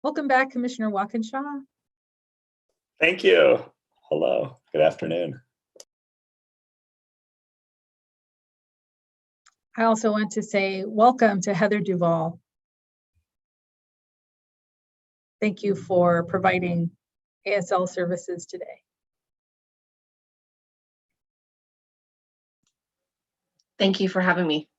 Welcome back, Commissioner Walkinshaw. Thank you. Hello, good afternoon. I also want to say welcome to Heather Duvall. Thank you for providing ASL services today. Thank you for having me.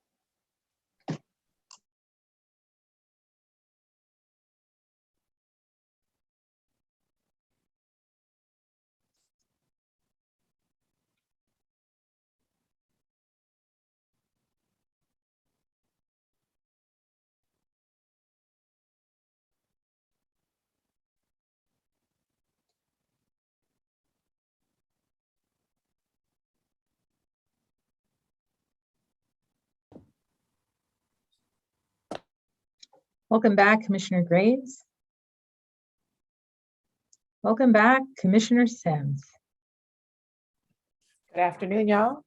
Welcome back, Commissioner Graves. Welcome back, Commissioner Sims. Good afternoon, y'all.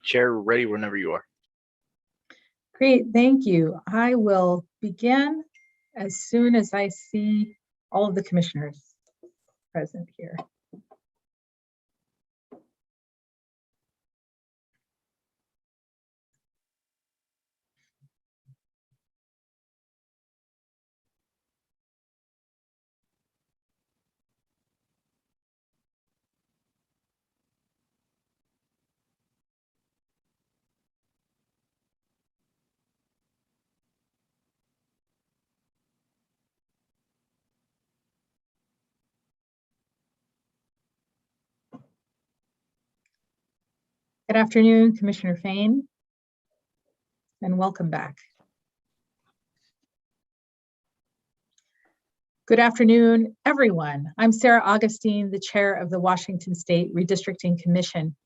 Chair, ready whenever you are. Great, thank you. I will begin as soon as I see all of the commissioners present here. Good afternoon, Commissioner Fain, and welcome back. Good afternoon, everyone. I'm Sarah Augustine, the chair of the Washington State Redistricting Commission.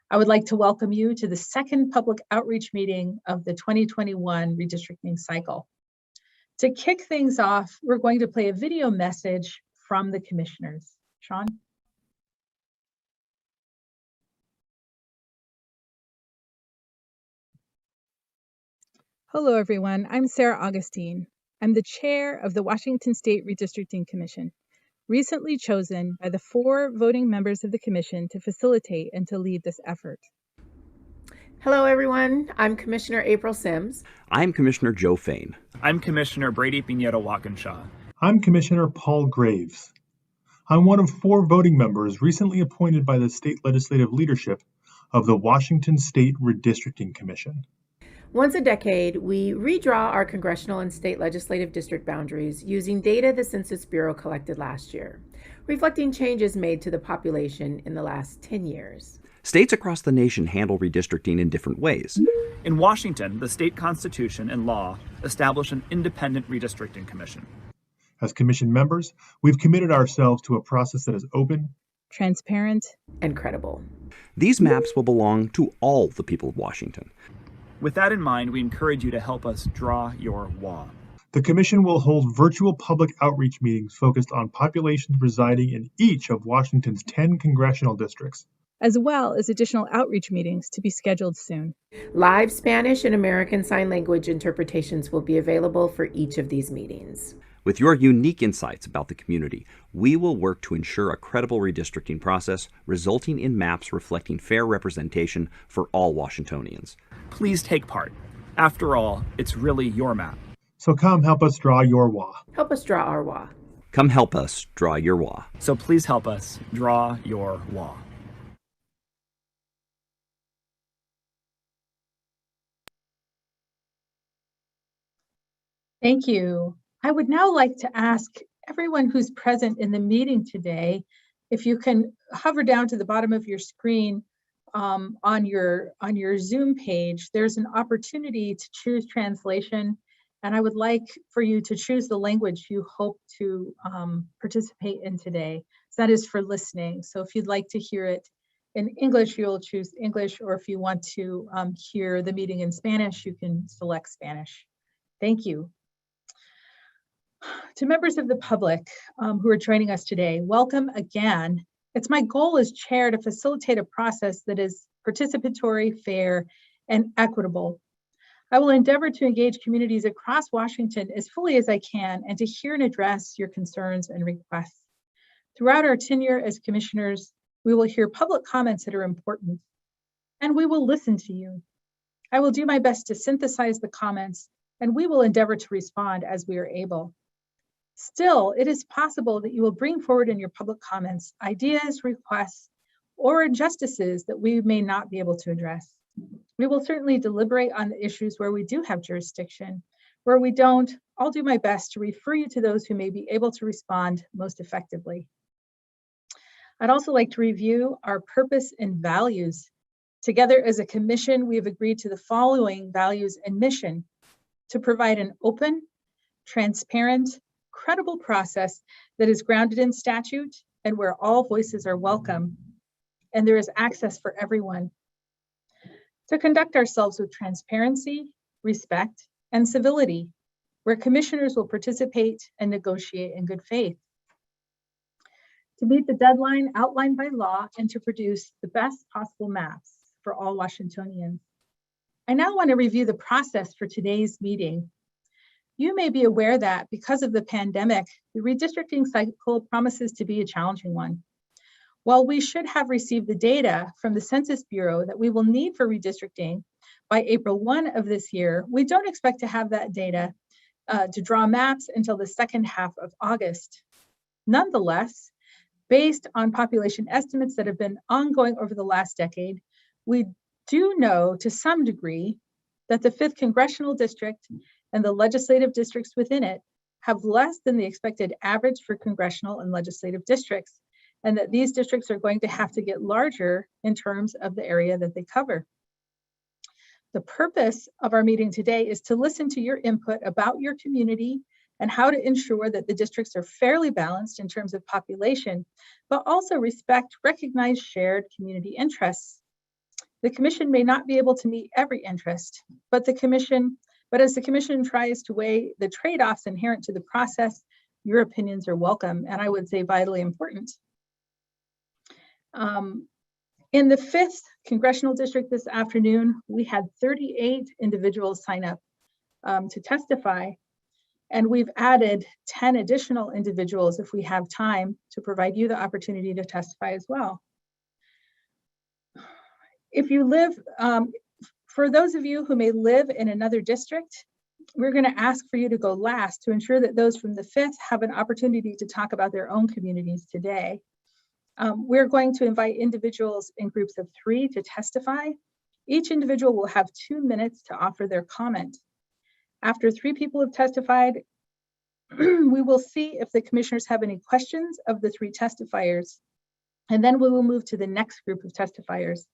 I would like to welcome you to the second public outreach meeting of the 2021 redistricting cycle. To kick things off, we're going to play a video message from the commissioners. Sean? Hello, everyone. I'm Sarah Augustine. I'm the chair of the Washington State Redistricting Commission, recently chosen by the 4 voting members of the commission to facilitate and to lead this effort. Hello, everyone. I'm Commissioner April Sims. I'm Commissioner Joe Fain. I'm Commissioner Brady Pinheiro-Walkinshaw. I'm Commissioner Paul Graves. I'm one of 4 voting members recently appointed by the state legislative leadership of the Washington State Redistricting Commission. Once a decade, we redraw our congressional and state legislative district boundaries using data the Census Bureau collected last year, reflecting changes made to the population in the last 10 years. States across the nation handle redistricting in different ways. In Washington, the state constitution and law establish an independent redistricting commission. As commission members, we've committed ourselves to a process that is open, transparent, and credible. These maps will belong to all the people of Washington. With that in mind, we encourage you to help us draw your WA. The commission will hold virtual public outreach meetings focused on populations residing in each of Washington's 10 congressional districts, as well as additional outreach meetings to be scheduled soon. Live Spanish and American Sign Language interpretations will be available for each of these meetings. With your unique insights about the community, we will work to ensure a credible redistricting process resulting in maps reflecting fair representation for all Washingtonians. Please take part. After all, it's really your map. So come help us draw your WA. Help us draw our WA. Come help us draw your WA. So please help us draw your WA. Thank you. I would now like to ask everyone who's present in the meeting today, if you can hover down to the bottom of your screen on your Zoom page, there's an opportunity to choose translation. And I would like for you to choose the language you hope to participate in today. So that is for listening. So if you'd like to hear it in English, you'll choose English, or if you want to hear the meeting in Spanish, you can select Spanish. Thank you. To members of the public who are joining us today, welcome again. It's my goal as chair to facilitate a process that is participatory, fair, and equitable. I will endeavor to engage communities across Washington as fully as I can and to hear and address your concerns and requests. Throughout our tenure as commissioners, we will hear public comments that are important, and we will listen to you. I will do my best to synthesize the comments, and we will endeavor to respond as we are able. Still, it is possible that you will bring forward in your public comments ideas, requests, or injustices that we may not be able to address. We will certainly deliberate on the issues where we do have jurisdiction. Where we don't, I'll do my best to refer you to those who may be able to respond most effectively. I'd also like to review our purpose and values. Together as a commission, we have agreed to the following values and mission: to provide an open, transparent, credible process that is grounded in statute and where all voices are welcome and there is access for everyone. To conduct ourselves with transparency, respect, and civility, where commissioners will participate and negotiate in good faith. To meet the deadline outlined by law and to produce the best possible maps for all Washingtonians. I now want to review the process for today's meeting. You may be aware that because of the pandemic, the redistricting cycle promises to be a challenging one. While we should have received the data from the Census Bureau that we will need for redistricting by April 1 of this year, we don't expect to have that data to draw maps until the second half of August. Nonetheless, based on population estimates that have been ongoing over the last decade, we do know to some degree that the 5th Congressional District and the legislative districts within it have less than the expected average for congressional and legislative districts, and that these districts are going to have to get larger in terms of the area that they cover. The purpose of our meeting today is to listen to your input about your community and how to ensure that the districts are fairly balanced in terms of population, but also respect recognized shared community interests. The commission may not be able to meet every interest, but as the commission tries to weigh the trade-offs inherent to the process, your opinions are welcome, and I would say vitally important. In the 5th Congressional District this afternoon, we had 38 individuals sign up to testify, and we've added 10 additional individuals if we have time to provide you the opportunity to testify as well. If you live, for those of you who may live in another district, we're going to ask for you to go last to ensure that those from the 5th have an opportunity to talk about their own communities today. We're going to invite individuals in groups of 3 to testify. Each individual will have 2 minutes to offer their comment. After 3 people have testified, we will see if the commissioners have any questions of the 3 testifiers, and then we will move to the next group of testifiers.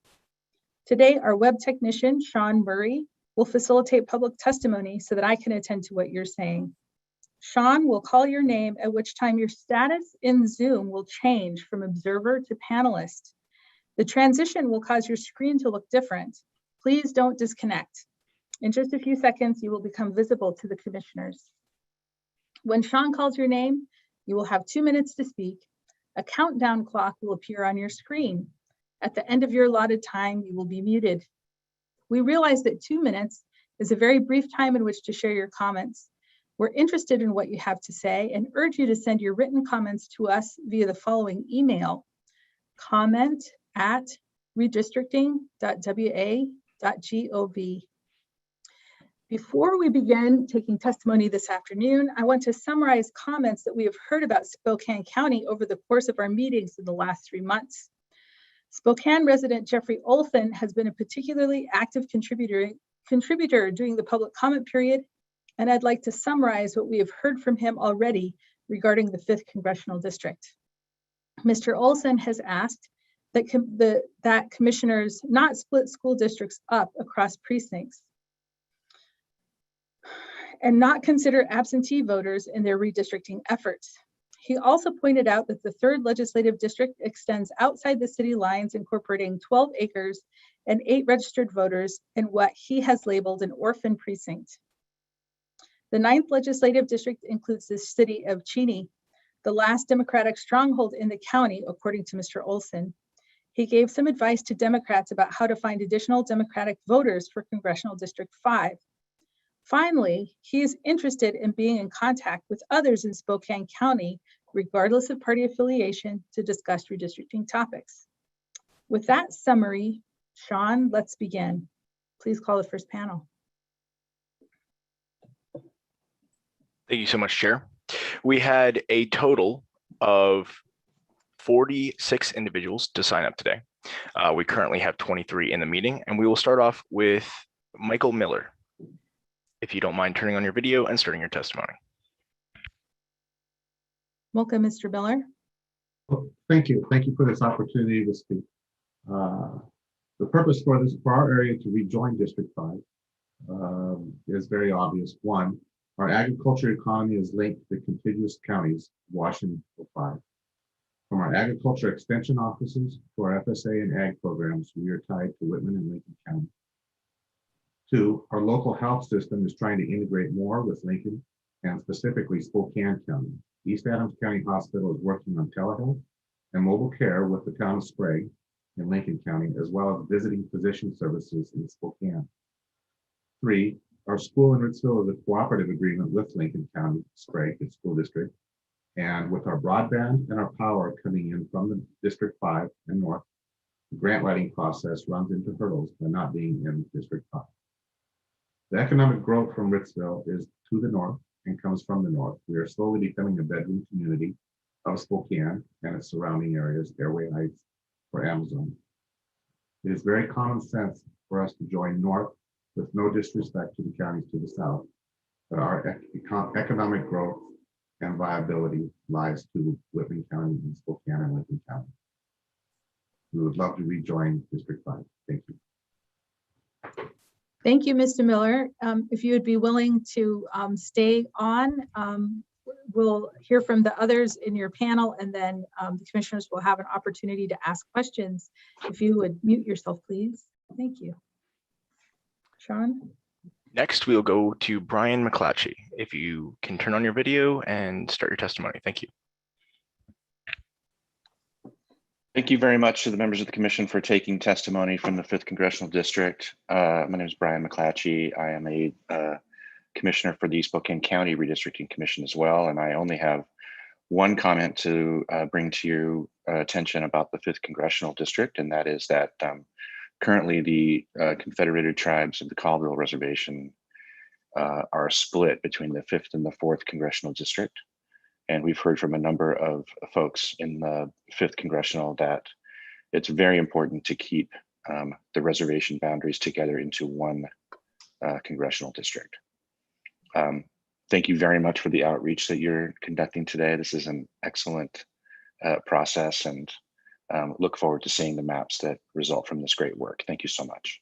Today, our web technician, Sean Murray, will facilitate public testimony so that I can attend to what you're saying. Sean will call your name, at which time your status in Zoom will change from observer to panelist. The transition will cause your screen to look different. Please don't disconnect. In just a few seconds, you will become visible to the commissioners. When Sean calls your name, you will have 2 minutes to speak. A countdown clock will appear on your screen. At the end of your allotted time, you will be muted. We realize that 2 minutes is a very brief time in which to share your comments. We're interested in what you have to say and urge you to send your written comments to us via the following email: comment@redistricting.wa.gov. Before we begin taking testimony this afternoon, I want to summarize comments that we have heard about Spokane County over the course of our meetings in the last 3 months. Spokane resident Jeffrey Olsen has been a particularly active contributor during the public comment period, and I'd like to summarize what we have heard from him already regarding the 5th Congressional District. Mr. Olsen has asked that commissioners not split school districts up across precincts and not consider absentee voters in their redistricting efforts. He also pointed out that the 3rd legislative district extends outside the city lines, incorporating 12 acres and 8 registered voters in what he has labeled an orphan precinct. The 9th legislative district includes the city of Cheney, the last Democratic stronghold in the county, according to Mr. Olsen. He gave some advice to Democrats about how to find additional Democratic voters for Congressional District 5. Finally, he is interested in being in contact with others in Spokane County, regardless of party affiliation, to discuss redistricting topics. With that summary, Sean, let's begin. Please call the first panel. Thank you so much, Chair. We had a total of 46 individuals to sign up today. We currently have 23 in the meeting, and we will start off with Michael Miller. If you don't mind turning on your video and starting your testimony. Welcome, Mr. Miller. Well, thank you. Thank you for this opportunity to speak. The purpose for our area to rejoin District 5 is very obvious. One, our agriculture economy is linked to the contiguous counties, Washington 5. From our agriculture extension offices to our FSA and ag programs, we are tied to Whitman and Lincoln County. 2, our local health system is trying to integrate more with Lincoln and specifically Spokane County. East Adams County Hospital is working on telehealth and mobile care with the town of Sprague in Lincoln County, as well as visiting physician services in Spokane. 3, our school in Ritzville is a cooperative agreement with Lincoln County, Sprague, its school district. And with our broadband and our power coming in from the District 5 and north, the grant writing process runs into hurdles by not being in District 5. The economic growth from Ritzville is to the north and comes from the north. We are slowly becoming a bedroom community of Spokane and its surrounding areas, Airway Heights or Amazon. It is very common sense for us to join north with no disrespect to the counties to the south, but our economic growth and viability lies to Whitman County and Spokane and Lincoln County. We would love to rejoin District 5. Thank you. Thank you, Mr. Miller. If you would be willing to stay on, we'll hear from the others in your panel, and then the commissioners will have an opportunity to ask questions. If you would mute yourself, please. Thank you. Sean? Next, we'll go to Brian Mcclatchy. If you can turn on your video and start your testimony. Thank you. Thank you very much to the members of the commission for taking testimony from the 5th Congressional District. My name is Brian Mcclatchy. I am a commissioner for the Spokane County Redistricting Commission as well, and I only have one comment to bring to your attention about the 5th Congressional District, and that is that currently the Confederated Tribes of the Colville Reservation are split between the 5th and the 4th Congressional District. And we've heard from a number of folks in the 5th Congressional that it's very important to keep the reservation boundaries together into one congressional district. Thank you very much for the outreach that you're conducting today. This is an excellent process, and look forward to seeing the maps that result from this great work. Thank you so much.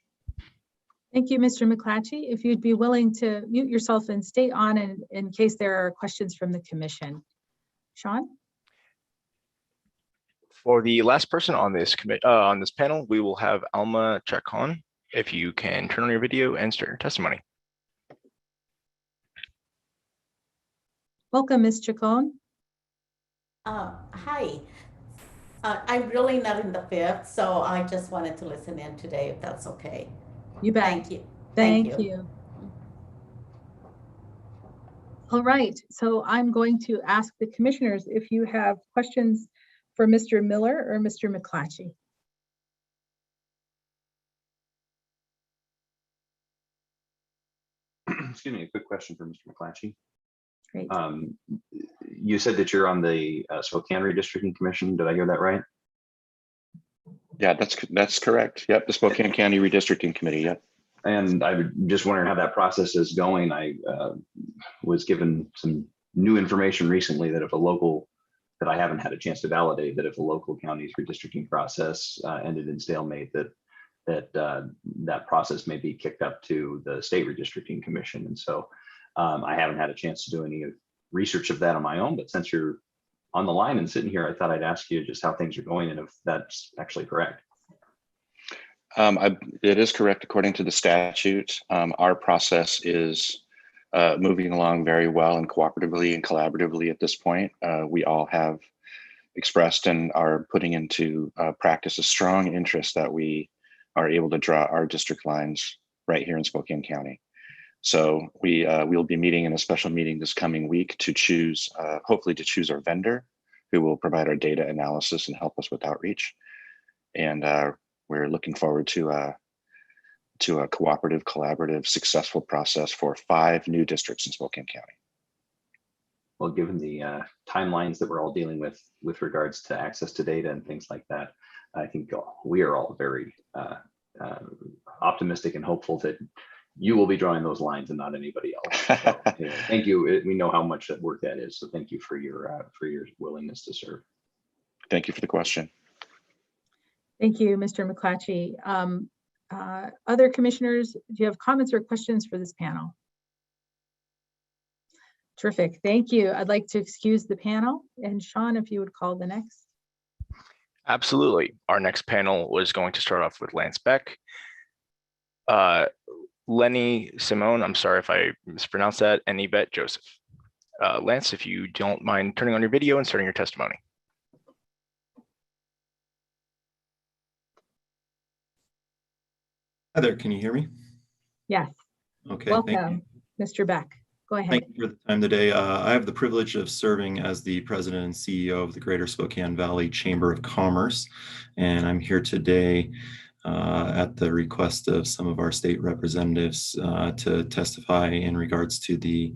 Thank you, Mr. Mcclatchy. If you'd be willing to mute yourself and stay on in case there are questions from the commission. Sean? For the last person on this panel, we will have Alma Chacon. If you can turn on your video and start your testimony. Welcome, Ms. Chacon. Hi. I'm really not in the 5th, so I just wanted to listen in today, if that's okay. You bet. Thank you. Thank you. All right, so I'm going to ask the commissioners if you have questions for Mr. Miller or Mr. Mcclatchy. Excuse me, a quick question for Mr. Mcclatchy. Great. You said that you're on the Spokane Redistricting Commission. Did I hear that right? Yeah, that's correct. Yep, the Spokane County Redistricting Committee. Yep. And I was just wondering how that process is going. I was given some new information recently that if a local, that I haven't had a chance to validate, that if a local county's redistricting process ended in stalemate, that process may be kicked up to the State Redistricting Commission. And so I haven't had a chance to do any research of that on my own, but since you're on the line and sitting here, I thought I'd ask you just how things are going and if that's actually correct. It is correct according to the statute. Our process is moving along very well and cooperatively and collaboratively at this point. We all have expressed and are putting into practice a strong interest that we are able to draw our district lines right here in Spokane County. So we'll be meeting in a special meeting this coming week to choose, hopefully to choose our vendor who will provide our data analysis and help us with outreach. And we're looking forward to a cooperative, collaborative, successful process for 5 new districts in Spokane County. Well, given the timelines that we're all dealing with regards to access to data and things like that, I think we are all very optimistic and hopeful that you will be drawing those lines and not anybody else. So, anyway, thank you. We know how much that work that is. So thank you for your willingness to serve. Thank you for the question. Thank you, Mr. Mcclatchy. Other commissioners, do you have comments or questions for this panel? Terrific, thank you. I'd like to excuse the panel, and Sean, if you would call the next. Absolutely. Our next panel was going to start off with Lance Beck, Lenny Simone, I'm sorry if I mispronounced that, and Yvette Joseph. Lance, if you don't mind turning on your video and starting your testimony. Hi there, can you hear me? Yes. Okay, welcome, Mr. Beck. Go ahead. Thank you for the time today. I have the privilege of serving as the president and CEO of the Greater Spokane Valley Chamber of Commerce, and I'm here today at the request of some of our state representatives to testify in regards to the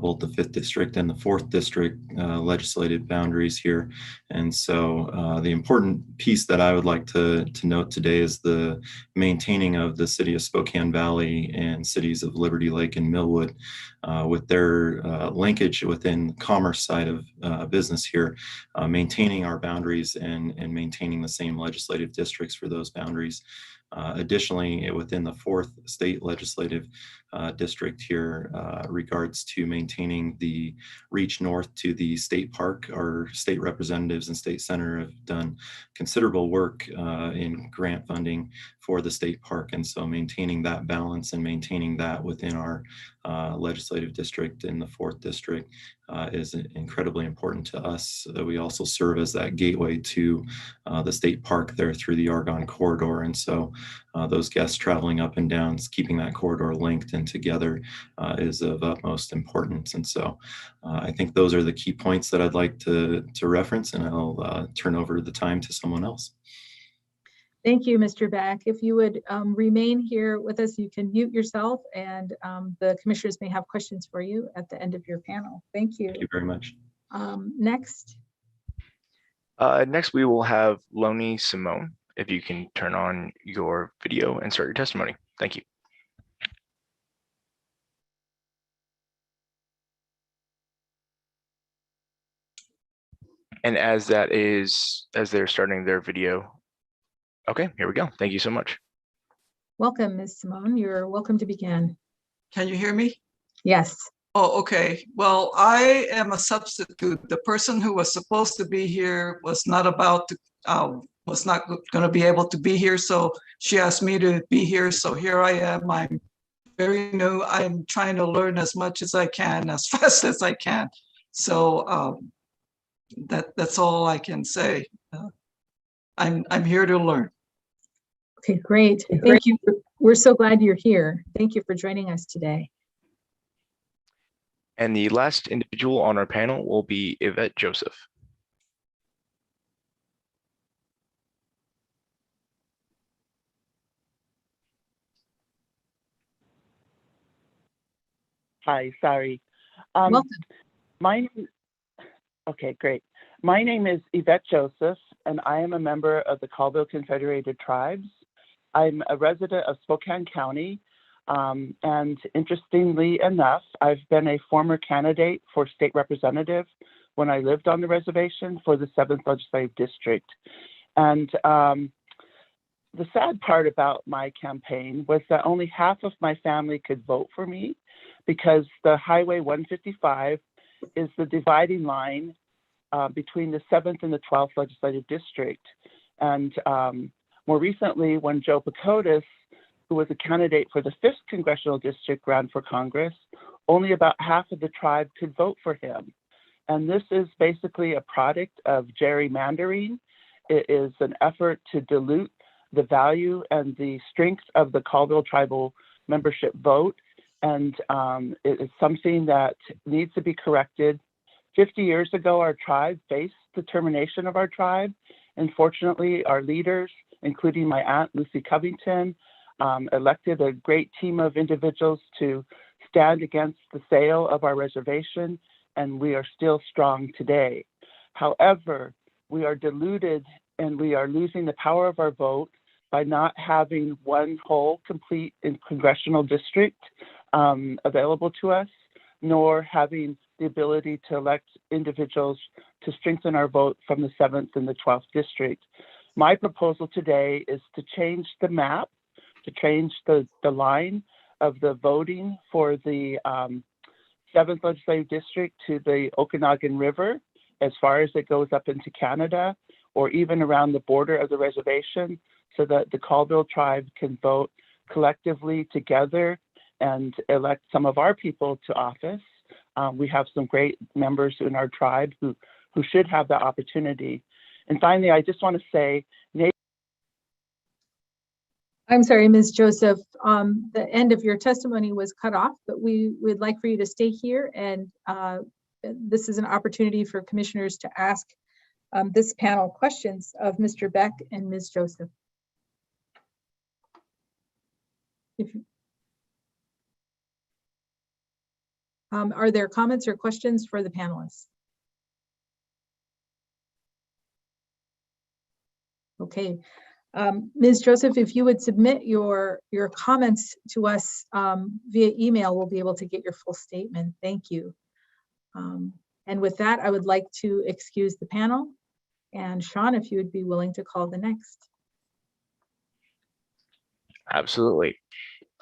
both the 5th District and the 4th District legislative boundaries here. And so the important piece that I would like to note today is the maintaining of the city of Spokane Valley and cities of Liberty Lake and Millwood with their linkage within the commerce side of business here, maintaining our boundaries and maintaining the same legislative districts for those boundaries. Additionally, within the 4th state legislative district here, regards to maintaining the reach north to the state park, our state representatives and state senator have done considerable work in grant funding for the state park. And so maintaining that balance and maintaining that within our legislative district in the 4th district is incredibly important to us. We also serve as that gateway to the state park there through the Argonne corridor. And so those guests traveling up and down, keeping that corridor linked and together is of utmost importance. And so I think those are the key points that I'd like to reference, and I'll turn over the time to someone else. Thank you, Mr. Beck. If you would remain here with us, you can mute yourself, and the commissioners may have questions for you at the end of your panel. Thank you. Thank you very much. Next. Next, we will have Lenny Simone. If you can turn on your video and start your testimony. Thank you. And as they're starting their video. Okay, here we go. Thank you so much. Welcome, Ms. Simone. You're welcome to begin. Can you hear me? Yes. Oh, okay. Well, I am a substitute. The person who was supposed to be here was not going to be able to be here. So she asked me to be here. So here I am. I'm very new. I'm trying to learn as much as I can, as fast as I can. So that's all I can say. I'm here to learn. Okay, great. Thank you. We're so glad you're here. Thank you for joining us today. And the last individual on our panel will be Yvette Joseph. Hi, sorry. Welcome. Okay, great. My name is Yvette Joseph, and I am a member of the Colville Confederated Tribes. I'm a resident of Spokane County, and interestingly enough, I've been a former candidate for state representative when I lived on the reservation for the 7th Legislative District. And the sad part about my campaign was that only half of my family could vote for me because the Highway 155 is the dividing line between the 7th and the 12th legislative district. And more recently, when Joe Pacotis, who was a candidate for the 5th congressional district, ran for Congress, only about half of the tribe could vote for him. And this is basically a product of gerrymandering. It is an effort to dilute the value and the strength of the Colville tribal membership vote. And it is something that needs to be corrected. 50 years ago, our tribe faced the termination of our tribe. And fortunately, our leaders, including my aunt, Lucy Covington, elected a great team of individuals to stand against the sale of our reservation, and we are still strong today. However, we are diluted and we are losing the power of our vote by not having one whole, complete congressional district available to us, nor having the ability to elect individuals to strengthen our vote from the 7th and the 12th district. My proposal today is to change the map, to change the line of the voting for the 7th legislative district to the Okanagan River, as far as it goes up into Canada, or even around the border of the reservation, so that the Colville tribe can vote collectively together and elect some of our people to office. We have some great members in our tribe who should have that opportunity. And finally, I just want to say, I'm sorry, Ms. Joseph, the end of your testimony was cut off, but we would like for you to stay here. And this is an opportunity for commissioners to ask this panel questions of Mr. Beck and Ms. Joseph. Are there comments or questions for the panelists? Okay. Ms. Joseph, if you would submit your comments to us via email, we'll be able to get your full statement. Thank you. And with that, I would like to excuse the panel. And Sean, if you would be willing to call the next. Absolutely.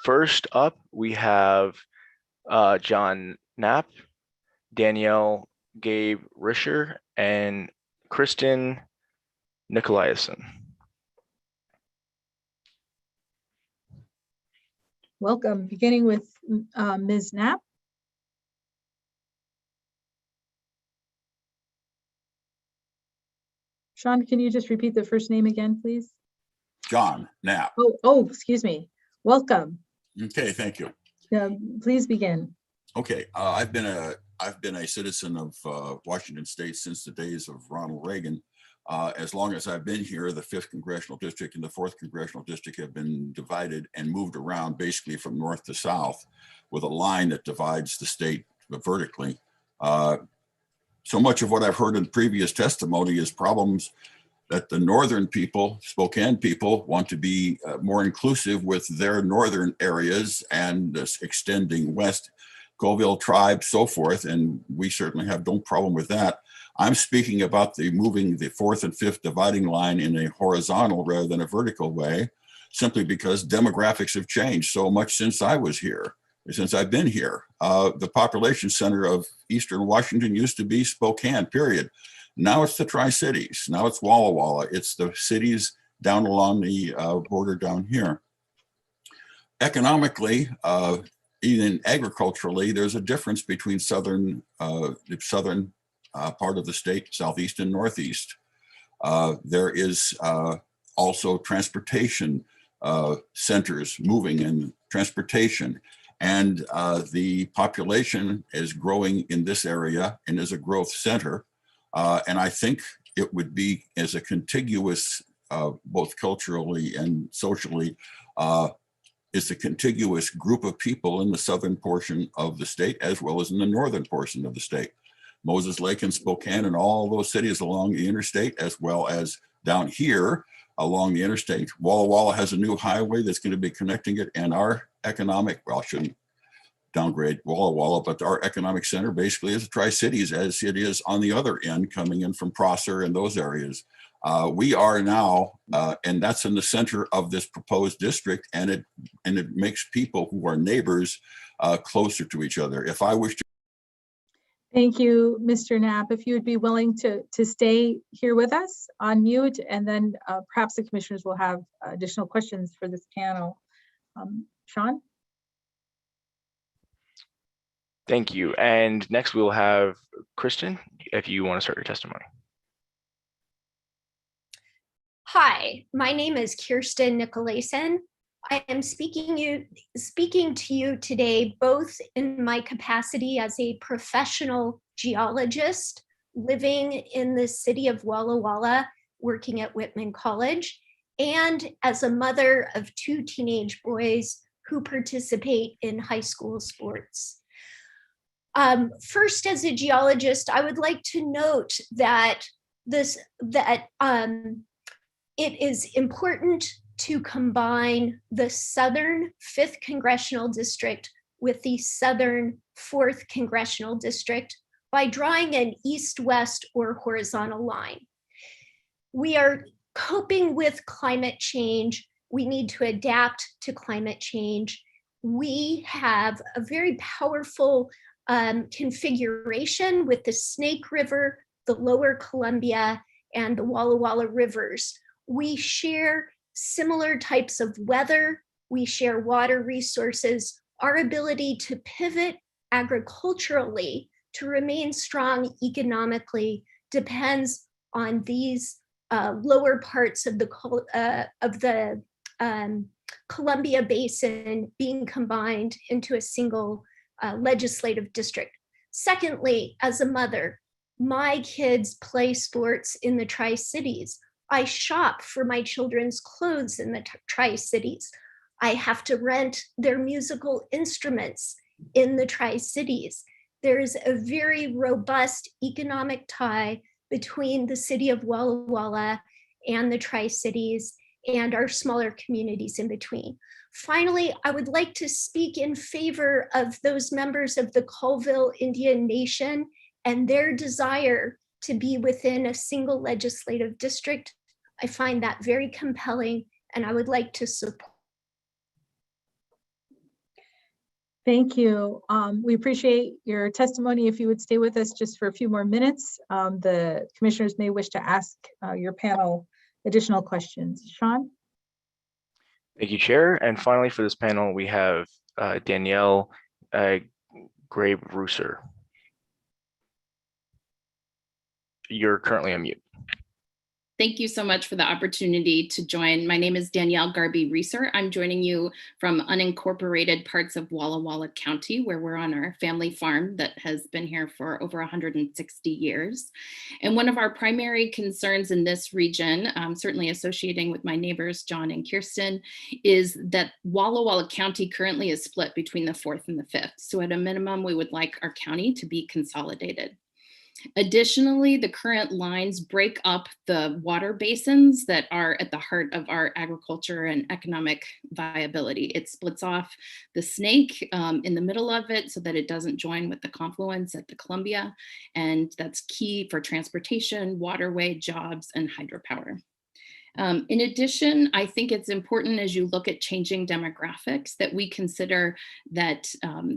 First up, we have John Knapp, Danielle Gabe Risher, and Kristen Nicolaisen. Welcome, beginning with Ms. Knapp. Sean, can you just repeat the first name again, please? John Knapp. Oh, excuse me. Welcome. Okay, thank you. Please begin. Okay, I've been a citizen of Washington State since the days of Ronald Reagan. As long as I've been here, the 5th Congressional District and the 4th Congressional District have been divided and moved around basically from north to south with a line that divides the state vertically. So much of what I've heard in previous testimony is problems that the northern people, Spokane people, want to be more inclusive with their northern areas and extending west, Colville tribe, so forth. And we certainly have no problem with that. I'm speaking about the moving the 4th and 5th dividing line in a horizontal rather than a vertical way, simply because demographics have changed so much since I was here, since I've been here. The population center of Eastern Washington used to be Spokane, period. Now it's the Tri-Cities. Now it's Walla Walla. It's the cities down along the border down here. Economically, even agriculturally, there's a difference between the southern part of the state, southeast and northeast. There is also transportation centers moving in transportation. And the population is growing in this area and is a growth center. And I think it would be as a contiguous, both culturally and socially, is a contiguous group of people in the southern portion of the state, as well as in the northern portion of the state. Moses Lake and Spokane and all those cities along the interstate, as well as down here along the interstate. Walla Walla has a new highway that's going to be connecting it, and our economic, well, I shouldn't downgrade Walla Walla, but our economic center basically is the Tri-Cities, as it is on the other end coming in from Prosser and those areas. We are now, and that's in the center of this proposed district, and it makes people who are neighbors closer to each other. If I wish to. Thank you, Mr. Knapp. If you would be willing to stay here with us on mute, and then perhaps the commissioners will have additional questions for this panel. Sean? Thank you. And next we'll have Kristen, if you want to start your testimony. Hi, my name is Kirsten Nicolason. I am speaking to you today both in my capacity as a professional geologist living in the city of Walla Walla, working at Whitman College, and as a mother of 2 teenage boys who participate in high school sports. First, as a geologist, I would like to note that it is important to combine the Southern 5th Congressional District with the Southern 4th Congressional District by drawing an east-west or horizontal line. We are coping with climate change. We need to adapt to climate change. We have a very powerful configuration with the Snake River, the Lower Columbia, and the Walla Walla rivers. We share similar types of weather. We share water resources. Our ability to pivot agriculturally to remain strong economically depends on these lower parts of the Columbia Basin being combined into a single legislative district. Secondly, as a mother, my kids play sports in the Tri-Cities. I shop for my children's clothes in the Tri-Cities. I have to rent their musical instruments in the Tri-Cities. There's a very robust economic tie between the city of Walla Walla and the Tri-Cities and our smaller communities in between. Finally, I would like to speak in favor of those members of the Colville Indian Nation and their desire to be within a single legislative district. I find that very compelling, and I would like to support. Thank you. We appreciate your testimony. If you would stay with us just for a few more minutes, the commissioners may wish to ask your panel additional questions. Sean? Thank you, Chair. And finally, for this panel, we have Danielle Grabe-Russer. You're currently on mute. Thank you so much for the opportunity to join. My name is Danielle Garby-Reeser. I'm joining you from unincorporated parts of Walla Walla County, where we're on our family farm that has been here for over 160 years. And one of our primary concerns in this region, certainly associating with my neighbors, John and Kirsten, is that Walla Walla County currently is split between the 4th and the 5th. So at a minimum, we would like our county to be consolidated. Additionally, the current lines break up the water basins that are at the heart of our agriculture and economic viability. It splits off the Snake in the middle of it so that it doesn't join with the confluence at the Columbia. And that's key for transportation, waterway, jobs, and hydropower. In addition, I think it's important as you look at changing demographics that we consider that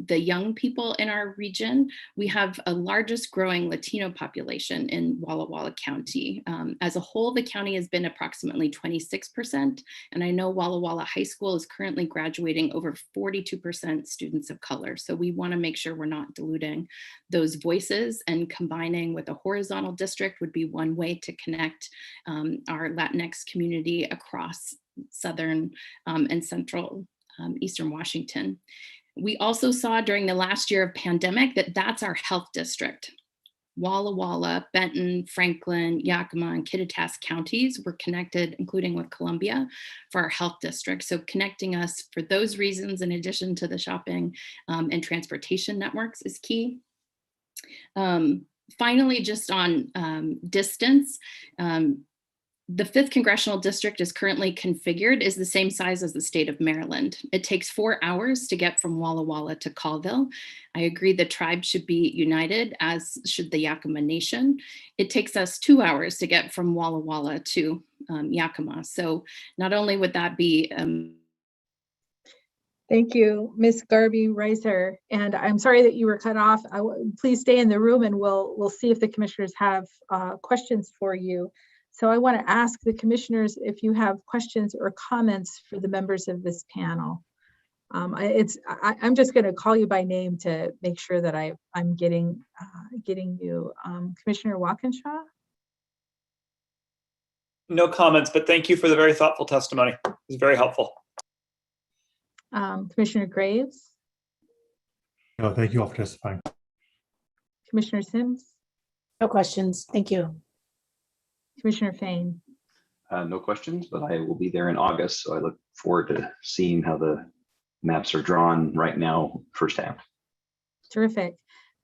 the young people in our region, we have a largest growing Latino population in Walla Walla County. As a whole, the county has been approximately 26%. And I know Walla Walla High School is currently graduating over 42% students of color. So we want to make sure we're not diluting those voices, and combining with a horizontal district would be one way to connect our Latinx community across southern and central eastern Washington. We also saw during the last year of pandemic that that's our health district. Walla Walla, Benton, Franklin, Yakima, and Kittitas counties were connected, including with Columbia, for our health district. So connecting us for those reasons, in addition to the shopping and transportation networks, is key. Finally, just on distance, the 5th Congressional District is currently configured is the same size as the state of Maryland. It takes 4 hours to get from Walla Walla to Colville. I agree the tribe should be united, as should the Yakima Nation. It takes us 2 hours to get from Walla Walla to Yakima. So not only would that be Thank you, Ms. Garby Reiser. And I'm sorry that you were cut off. Please stay in the room and we'll see if the commissioners have questions for you. So I want to ask the commissioners if you have questions or comments for the members of this panel. I'm just going to call you by name to make sure that I'm getting you. Commissioner Walkinshaw? No comments, but thank you for the very thoughtful testimony. It was very helpful. Commissioner Graves? No, thank you all for testifying. Commissioner Sims? No questions. Thank you. Commissioner Fain? No questions, but I will be there in August, so I look forward to seeing how the maps are drawn right now firsthand. Terrific.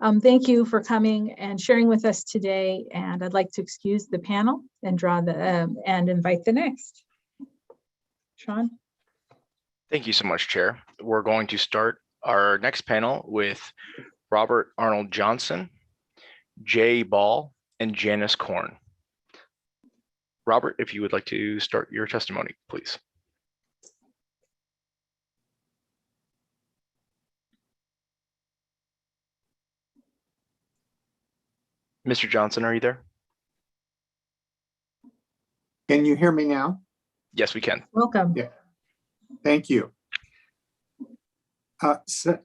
Thank you for coming and sharing with us today. And I'd like to excuse the panel and and invite the next. Sean? Thank you so much, Chair. We're going to start our next panel with Robert Arnold Johnson, Jay Ball, and Janice Korn. Robert, if you would like to start your testimony, please. Mr. Johnson, are you there? Can you hear me now? Yes, we can. Welcome. Yeah. Thank you.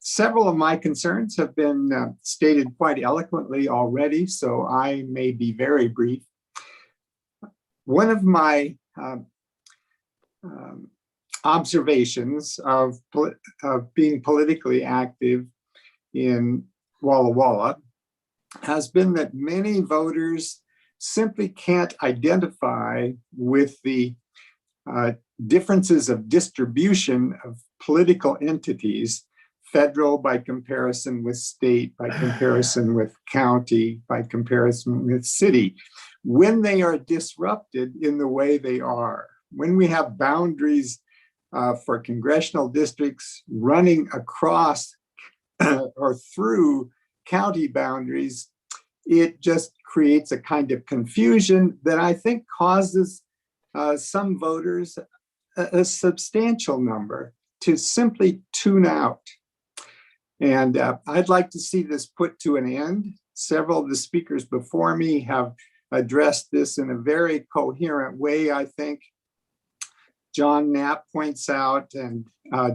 Several of my concerns have been stated quite eloquently already, so I may be very brief. One of my observations of being politically active in Walla Walla has been that many voters simply can't identify with the differences of distribution of political entities, federal by comparison with state, by comparison with county, by comparison with city, when they are disrupted in the way they are. When we have boundaries for congressional districts running across or through county boundaries, it just creates a kind of confusion that I think causes some voters, a substantial number, to simply tune out. And I'd like to see this put to an end. Several of the speakers before me have addressed this in a very coherent way, I think. John Knapp points out, and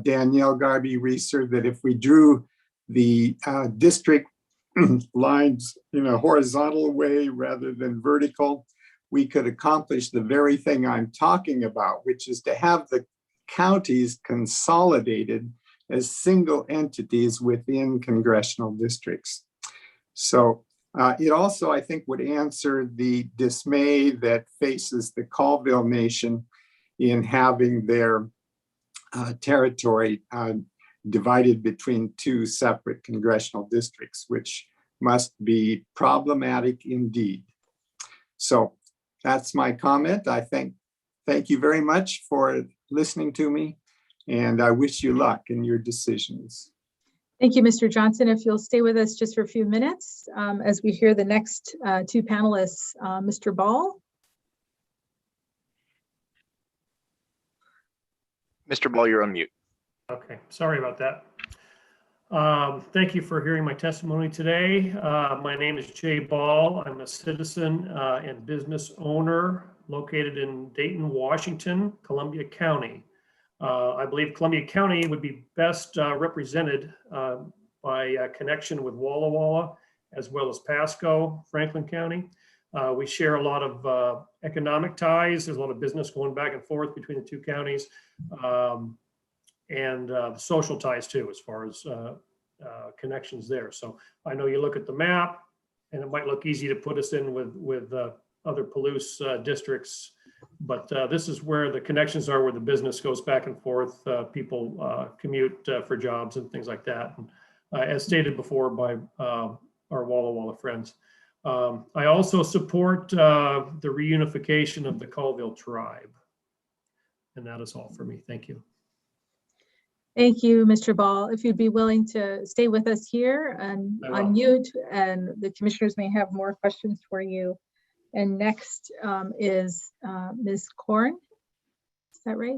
Danielle Garby-Reeser, that if we drew the district lines in a horizontal way rather than vertical, we could accomplish the very thing I'm talking about, which is to have the counties consolidated as single entities within congressional districts. So it also, I think, would answer the dismay that faces the Colville Nation in having their territory divided between two separate congressional districts, which must be problematic indeed. So that's my comment. Thank you very much for listening to me, and I wish you luck in your decisions. Thank you, Mr. Johnson. If you'll stay with us just for a few minutes as we hear the next two panelists. Mr. Ball. Mr. Ball, you're on mute. Okay, sorry about that. Thank you for hearing my testimony today. My name is Jay Ball. I'm a citizen and business owner located in Dayton, Washington, Columbia County. I believe Columbia County would be best represented by connection with Walla Walla, as well as Pasco, Franklin County. We share a lot of economic ties. There's a lot of business going back and forth between the two counties. And social ties too, as far as connections there. So I know you look at the map and it might look easy to put us in with other Palouse districts, but this is where the connections are, where the business goes back and forth. People commute for jobs and things like that. And, as stated before by our Walla Walla friends. I also support the reunification of the Colville tribe. And that is all for me. Thank you. Thank you, Mr. Ball. If you'd be willing to stay with us here and unmute, and the commissioners may have more questions for you. And next is Ms. Korn. Is that right?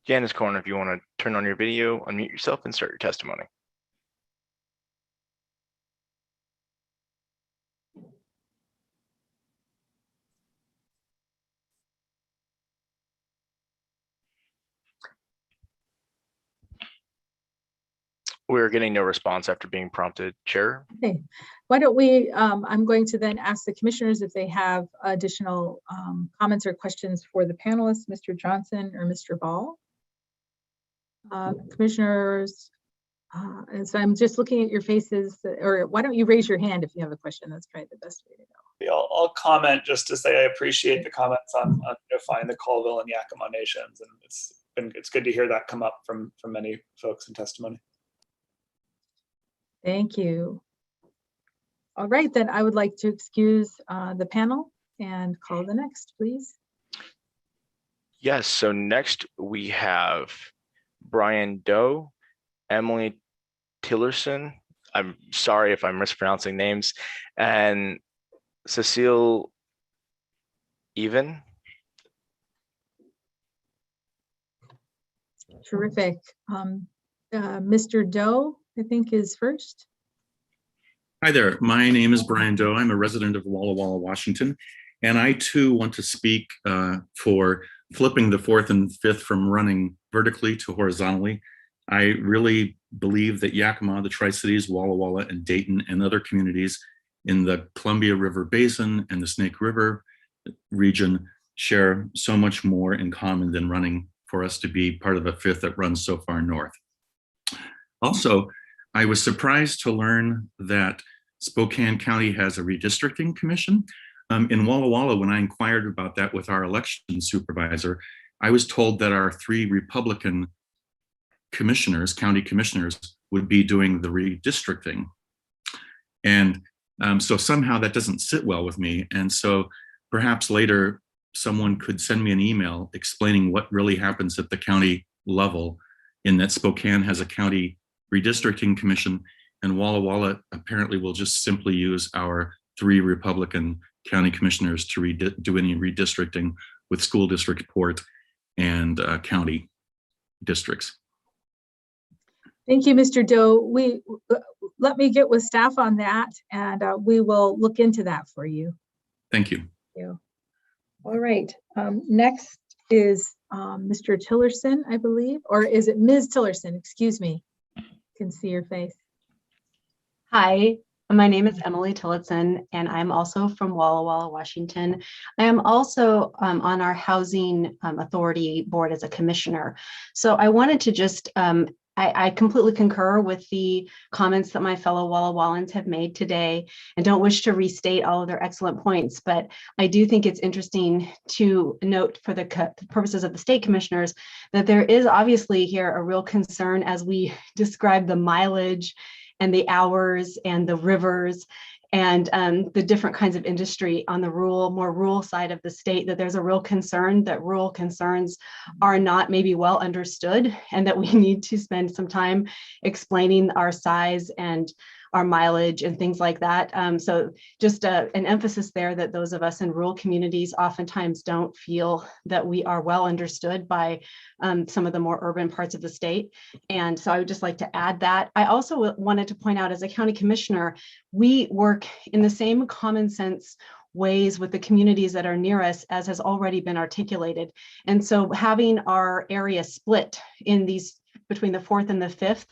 Janice Corner, if you want to turn on your video, unmute yourself and start your testimony. We're getting no response after being prompted, Chair. Okay, why don't we, I'm going to then ask the commissioners if they have additional comments or questions for the panelists, Mr. Johnson or Mr. Ball. Commissioners, and so I'm just looking at your faces, or why don't you raise your hand if you have a question? That's probably the best way to go. I'll comment just to say I appreciate the comments on unifying the Colville and Yakima nations, and it's good to hear that come up from many folks in testimony. Thank you. All right, then I would like to excuse the panel and call the next, please. Yes, so next we have Brian Doe, Emily Tillotson, I'm sorry if I'm mispronouncing names, and Cecile Even. Terrific. Mr. Doe, I think, is first. Hi there, my name is Brian Doe. I'm a resident of Walla Walla, Washington, and I too want to speak for flipping the 4th and 5th from running vertically to horizontally. I really believe that Yakima, the Tri-Cities, Walla Walla, and Dayton, and other communities in the Columbia River Basin and the Snake River region share so much more in common than running for us to be part of a 5th that runs so far north. Also, I was surprised to learn that Spokane County has a redistricting commission. In Walla Walla, when I inquired about that with our election supervisor, I was told that our 3 Republican commissioners, county commissioners, would be doing the redistricting. And so somehow that doesn't sit well with me. And so perhaps later someone could send me an email explaining what really happens at the county level, in that Spokane has a county redistricting commission, and Walla Walla apparently will just simply use our 3 Republican county commissioners to do any redistricting with school district port and county districts. Thank you, Mr. Doe. Let me get with staff on that, and we will look into that for you. Thank you. Thank you. All right. Next is Mr. Tillotson, I believe, or is it Ms. Tillotson? Excuse me. Can see your face. Hi, my name is Emily Tillotson, and I'm also from Walla Walla, Washington. I am also on our Housing Authority Board as a commissioner. So I wanted to just, I completely concur with the comments that my fellow Walla Wallans have made today, and don't wish to restate all of their excellent points, but I do think it's interesting to note for the purposes of the state commissioners that there is obviously here a real concern as we describe the mileage and the hours and the rivers and the different kinds of industry on the more rural side of the state, that there's a real concern that rural concerns are not maybe well understood, and that we need to spend some time explaining our size and our mileage and things like that. So just an emphasis there that those of us in rural communities oftentimes don't feel that we are well understood by some of the more urban parts of the state. And so I would just like to add that. I also wanted to point out, as a county commissioner, we work in the same common sense ways with the communities that are near us, as has already been articulated. And so having our area split in these between the 4th and the 5th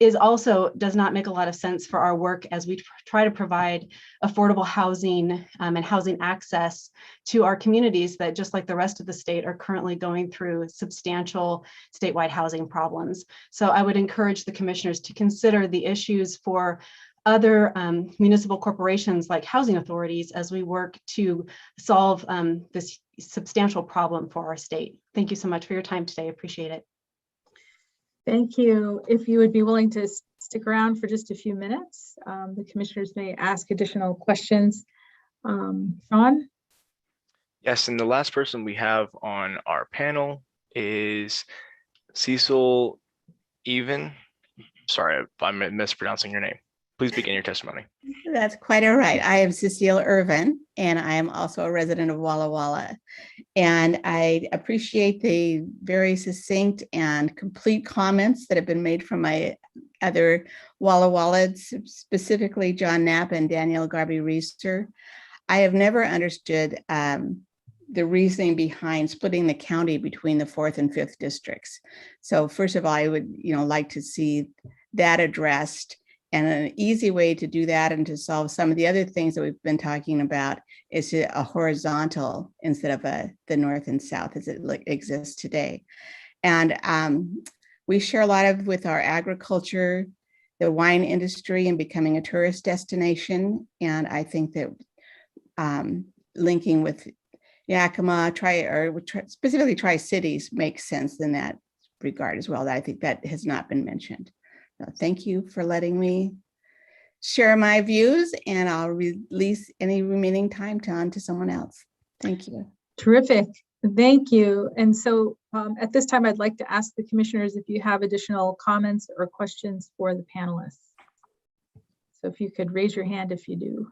is also does not make a lot of sense for our work as we try to provide affordable housing and housing access to our communities that, just like the rest of the state, are currently going through substantial statewide housing problems. So I would encourage the commissioners to consider the issues for other municipal corporations like housing authorities as we work to solve this substantial problem for our state. Thank you so much for your time today. I appreciate it. Thank you. If you would be willing to stick around for just a few minutes, the commissioners may ask additional questions. Sean? Yes, and the last person we have on our panel is Cecil Even. Sorry if I'm mispronouncing your name. Please begin your testimony. That's quite all right. I am Cecile Irvin, and I am also a resident of Walla Walla. And I appreciate the very succinct and complete comments that have been made from my other Walla Wallas, specifically John Knapp and Danielle Garby-Reister. I have never understood the reasoning behind splitting the county between the 4th and 5th districts. So first of all, I would like to see that addressed. And an easy way to do that and to solve some of the other things that we've been talking about is a horizontal instead of the north and south as it exists today. And we share a lot with our agriculture, the wine industry, and becoming a tourist destination. And I think that linking with Yakima, specifically Tri-Cities makes sense in that regard as well. I think that has not been mentioned. So thank you for letting me share my views, and I'll release any remaining time on to someone else. Thank you. Terrific. Thank you. And so at this time, I'd like to ask the commissioners if you have additional comments or questions for the panelists. So if you could raise your hand if you do.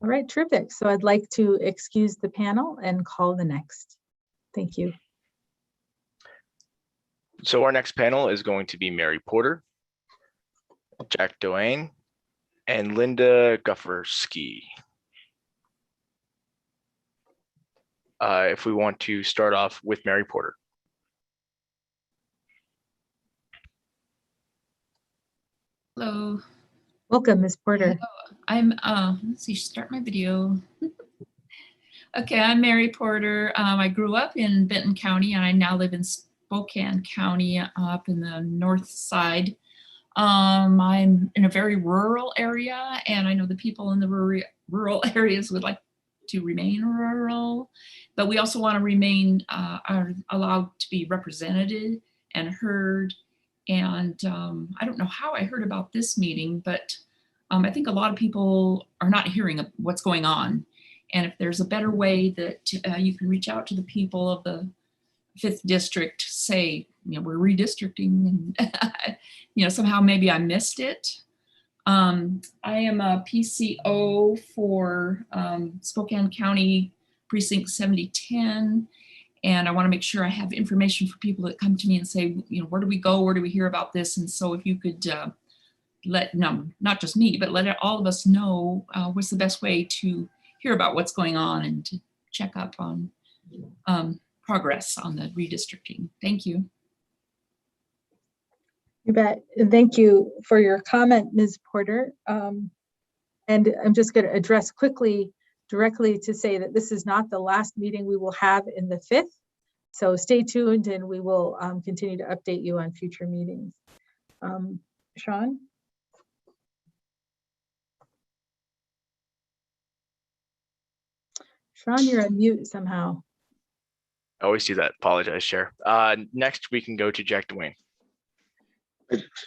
All right, terrific. So I'd like to excuse the panel and call the next. Thank you. So our next panel is going to be Mary Porter, Jack Doane, and Linda Guffersky. If we want to start off with Mary Porter. Hello. Welcome, Ms. Porter. Hello. I'm, let's see, start my video. Okay, I'm Mary Porter. I grew up in Benton County, and I now live in Spokane County up in the north side. I'm in a very rural area, and I know the people in the rural areas would like to remain rural, but we also want to remain are allowed to be represented and heard. And I don't know how I heard about this meeting, but I think a lot of people are not hearing what's going on. And if there's a better way that you can reach out to the people of the 5th district, say, we're redistricting, and somehow maybe I missed it. I am a PCO for Spokane County Precinct 7010, and I want to make sure I have information for people that come to me and say, where do we go? Where do we hear about this? And so if you could not just me, but let all of us know what's the best way to hear about what's going on and to check up on progress on the redistricting. Thank you. You bet. Thank you for your comment, Ms. Porter. And I'm just going to address directly to say that this is not the last meeting we will have in the 5th. So stay tuned, and we will continue to update you on future meetings. Sean? Sean, you're on mute somehow. I always do that. Apologize, Chair. Next, we can go to Jack Doane.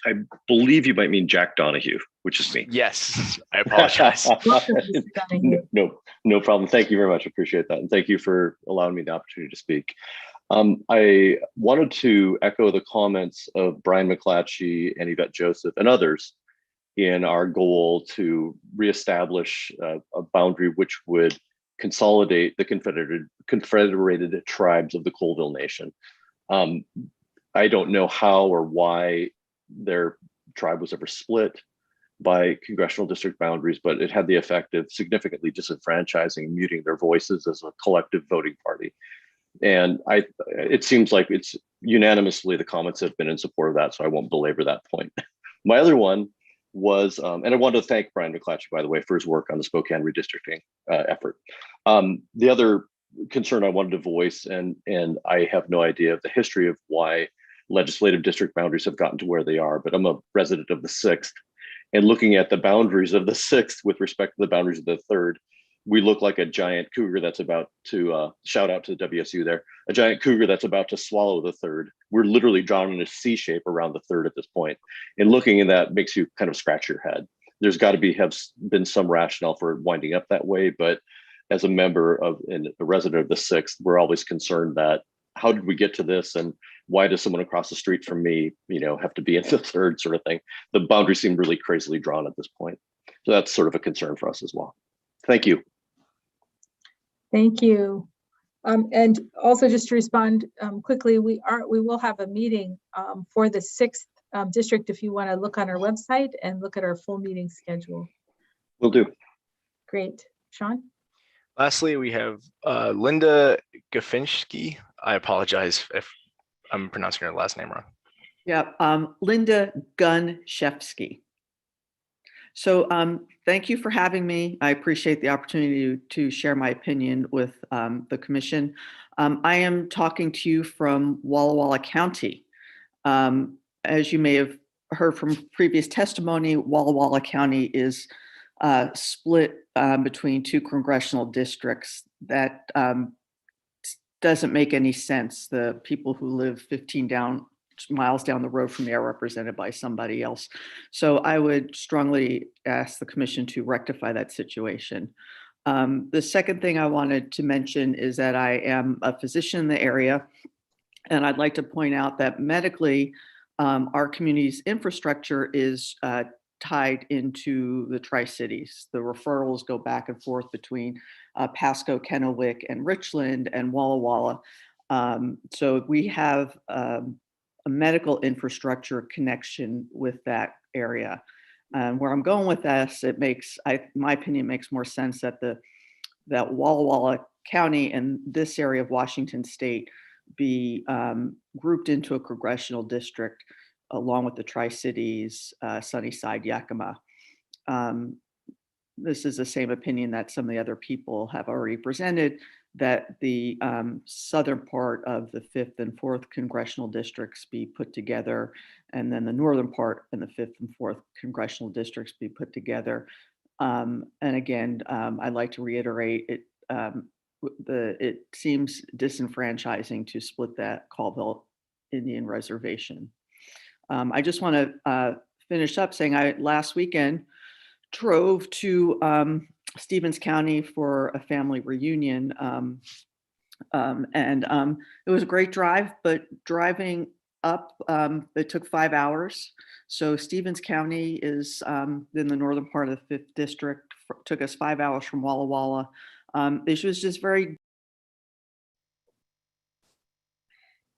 I believe you might mean Jack Donahue, which is me. Yes, I apologize. No problem. Thank you very much. Appreciate that. And thank you for allowing me the opportunity to speak. I wanted to echo the comments of Brian Mcclatchy and Yvette Joseph and others in our goal to reestablish a boundary which would consolidate the confederated tribes of the Colville Nation. I don't know how or why their tribe was ever split by congressional district boundaries, but it had the effect of significantly disenfranchising and muting their voices as a collective voting party. And it seems like it's unanimously the comments have been in support of that, so I won't belabor that point. My other one was, and I wanted to thank Brian Mcclatchy, by the way, for his work on the Spokane redistricting effort. The other concern I wanted to voice, and I have no idea of the history of why legislative district boundaries have gotten to where they are, but I'm a resident of the 6th, and looking at the boundaries of the 6th with respect to the boundaries of the 3rd, we look like a giant cougar that's about to, shout out to the WSU there, a giant cougar that's about to swallow the 3rd. We're literally drawn in a C shape around the 3rd at this point. And looking at that makes you kind of scratch your head. There's got to have been some rationale for winding up that way, but as a member of and a resident of the 6th, we're always concerned that how did we get to this, and why does someone across the street from me, have to be in the third sort of thing? The boundaries seem really crazily drawn at this point. So that's sort of a concern for us as well. Thank you. Thank you. And also just to respond quickly, we will have a meeting for the 6th district if you want to look on our website and look at our full meeting schedule. Will do. Great. Sean? Lastly, we have Linda Gafinski. I apologize if I'm pronouncing her last name wrong. Yeah, Linda Gunshevsky. So thank you for having me. I appreciate the opportunity to share my opinion with the commission. I am talking to you from Walla Walla County. As you may have heard from previous testimony, Walla Walla County is split between 2 congressional districts. That doesn't make any sense. The people who live 15 miles down the road from me are represented by somebody else. So I would strongly ask the commission to rectify that situation. The second thing I wanted to mention is that I am a physician in the area, and I'd like to point out that medically, our community's infrastructure is tied into the Tri-Cities. The referrals go back and forth between Pasco, Kennewick, and Richland and Walla Walla. So we have a medical infrastructure connection with that area. Where I'm going with this, it makes, my opinion, makes more sense that that Walla Walla County and this area of Washington State be grouped into a congressional district along with the Tri-Cities, Sunnyside, Yakima. This is the same opinion that some of the other people have already presented, that the southern part of the 5th and 4th congressional districts be put together, and then the northern part and the 5th and 4th congressional districts be put together. And again, I'd like to reiterate, it seems disenfranchising to split that Colville Indian Reservation. I just want to finish up saying I last weekend drove to Stevens County for a family reunion. It was a great drive, but driving up, it took 5 hours. So Stevens County is in the northern part of the 5th district, took us 5 hours from Walla Walla. This was just very.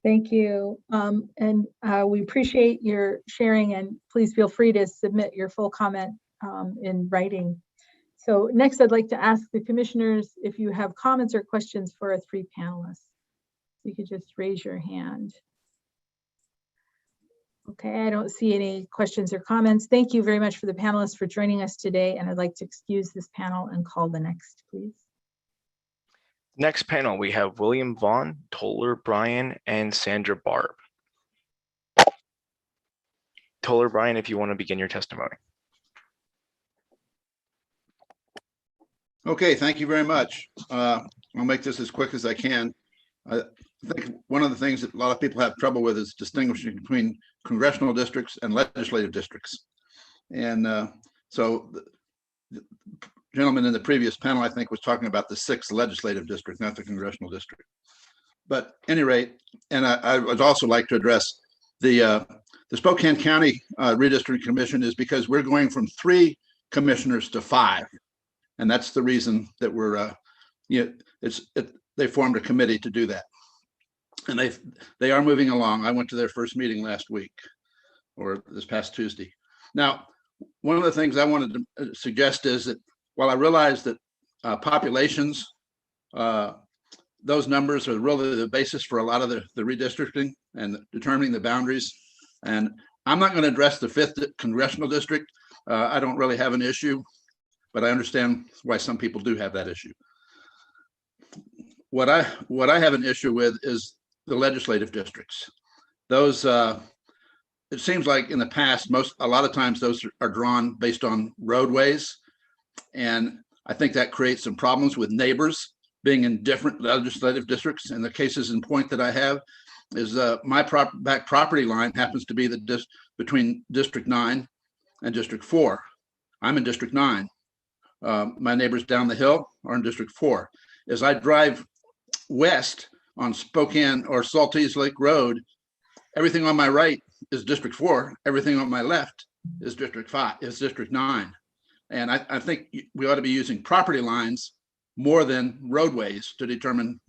Thank you. We appreciate your sharing, and please feel free to submit your full comment in writing. So next, I'd like to ask the commissioners if you have comments or questions for our 3 panelists. You could just raise your hand. Okay, I don't see any questions or comments. Thank you very much for the panelists for joining us today, and I'd like to excuse this panel and call the next, please. Next panel, we have William Vaughn, Toller Bryan, and Sandra Barb. Toller Bryan, if you want to begin your testimony. Okay, thank you very much. I'll make this as quick as I can. I think one of the things that a lot of people have trouble with is distinguishing between congressional districts and legislative districts. And so the gentleman in the previous panel, I think, was talking about the 6th legislative district, not the congressional district. But at any rate, and I would also like to address the Spokane County Redistricting Commission is because we're going from 3 commissioners to 5. And that's the reason that we're, they formed a committee to do that. And they are moving along. I went to their first meeting last week, or this past Tuesday. Now, one of the things I wanted to suggest is that while I realize that populations, those numbers are really the basis for a lot of the redistricting and determining the boundaries. And I'm not going to address the 5th congressional district. I don't really have an issue, but I understand why some people do have that issue. What I have an issue with is the legislative districts. Those, it seems like in the past, a lot of times those are drawn based on roadways. And I think that creates some problems with neighbors being in different legislative districts. And the cases in point that I have is my back property line happens to be between District 9 and District 4. I'm in District 9. My neighbors down the hill are in District 4. As I drive west on Spokane or Saltese Lake Road, everything on my right is District 4. Everything on my left is District 5, is District 9. And I think we ought to be using property lines more than roadways to determine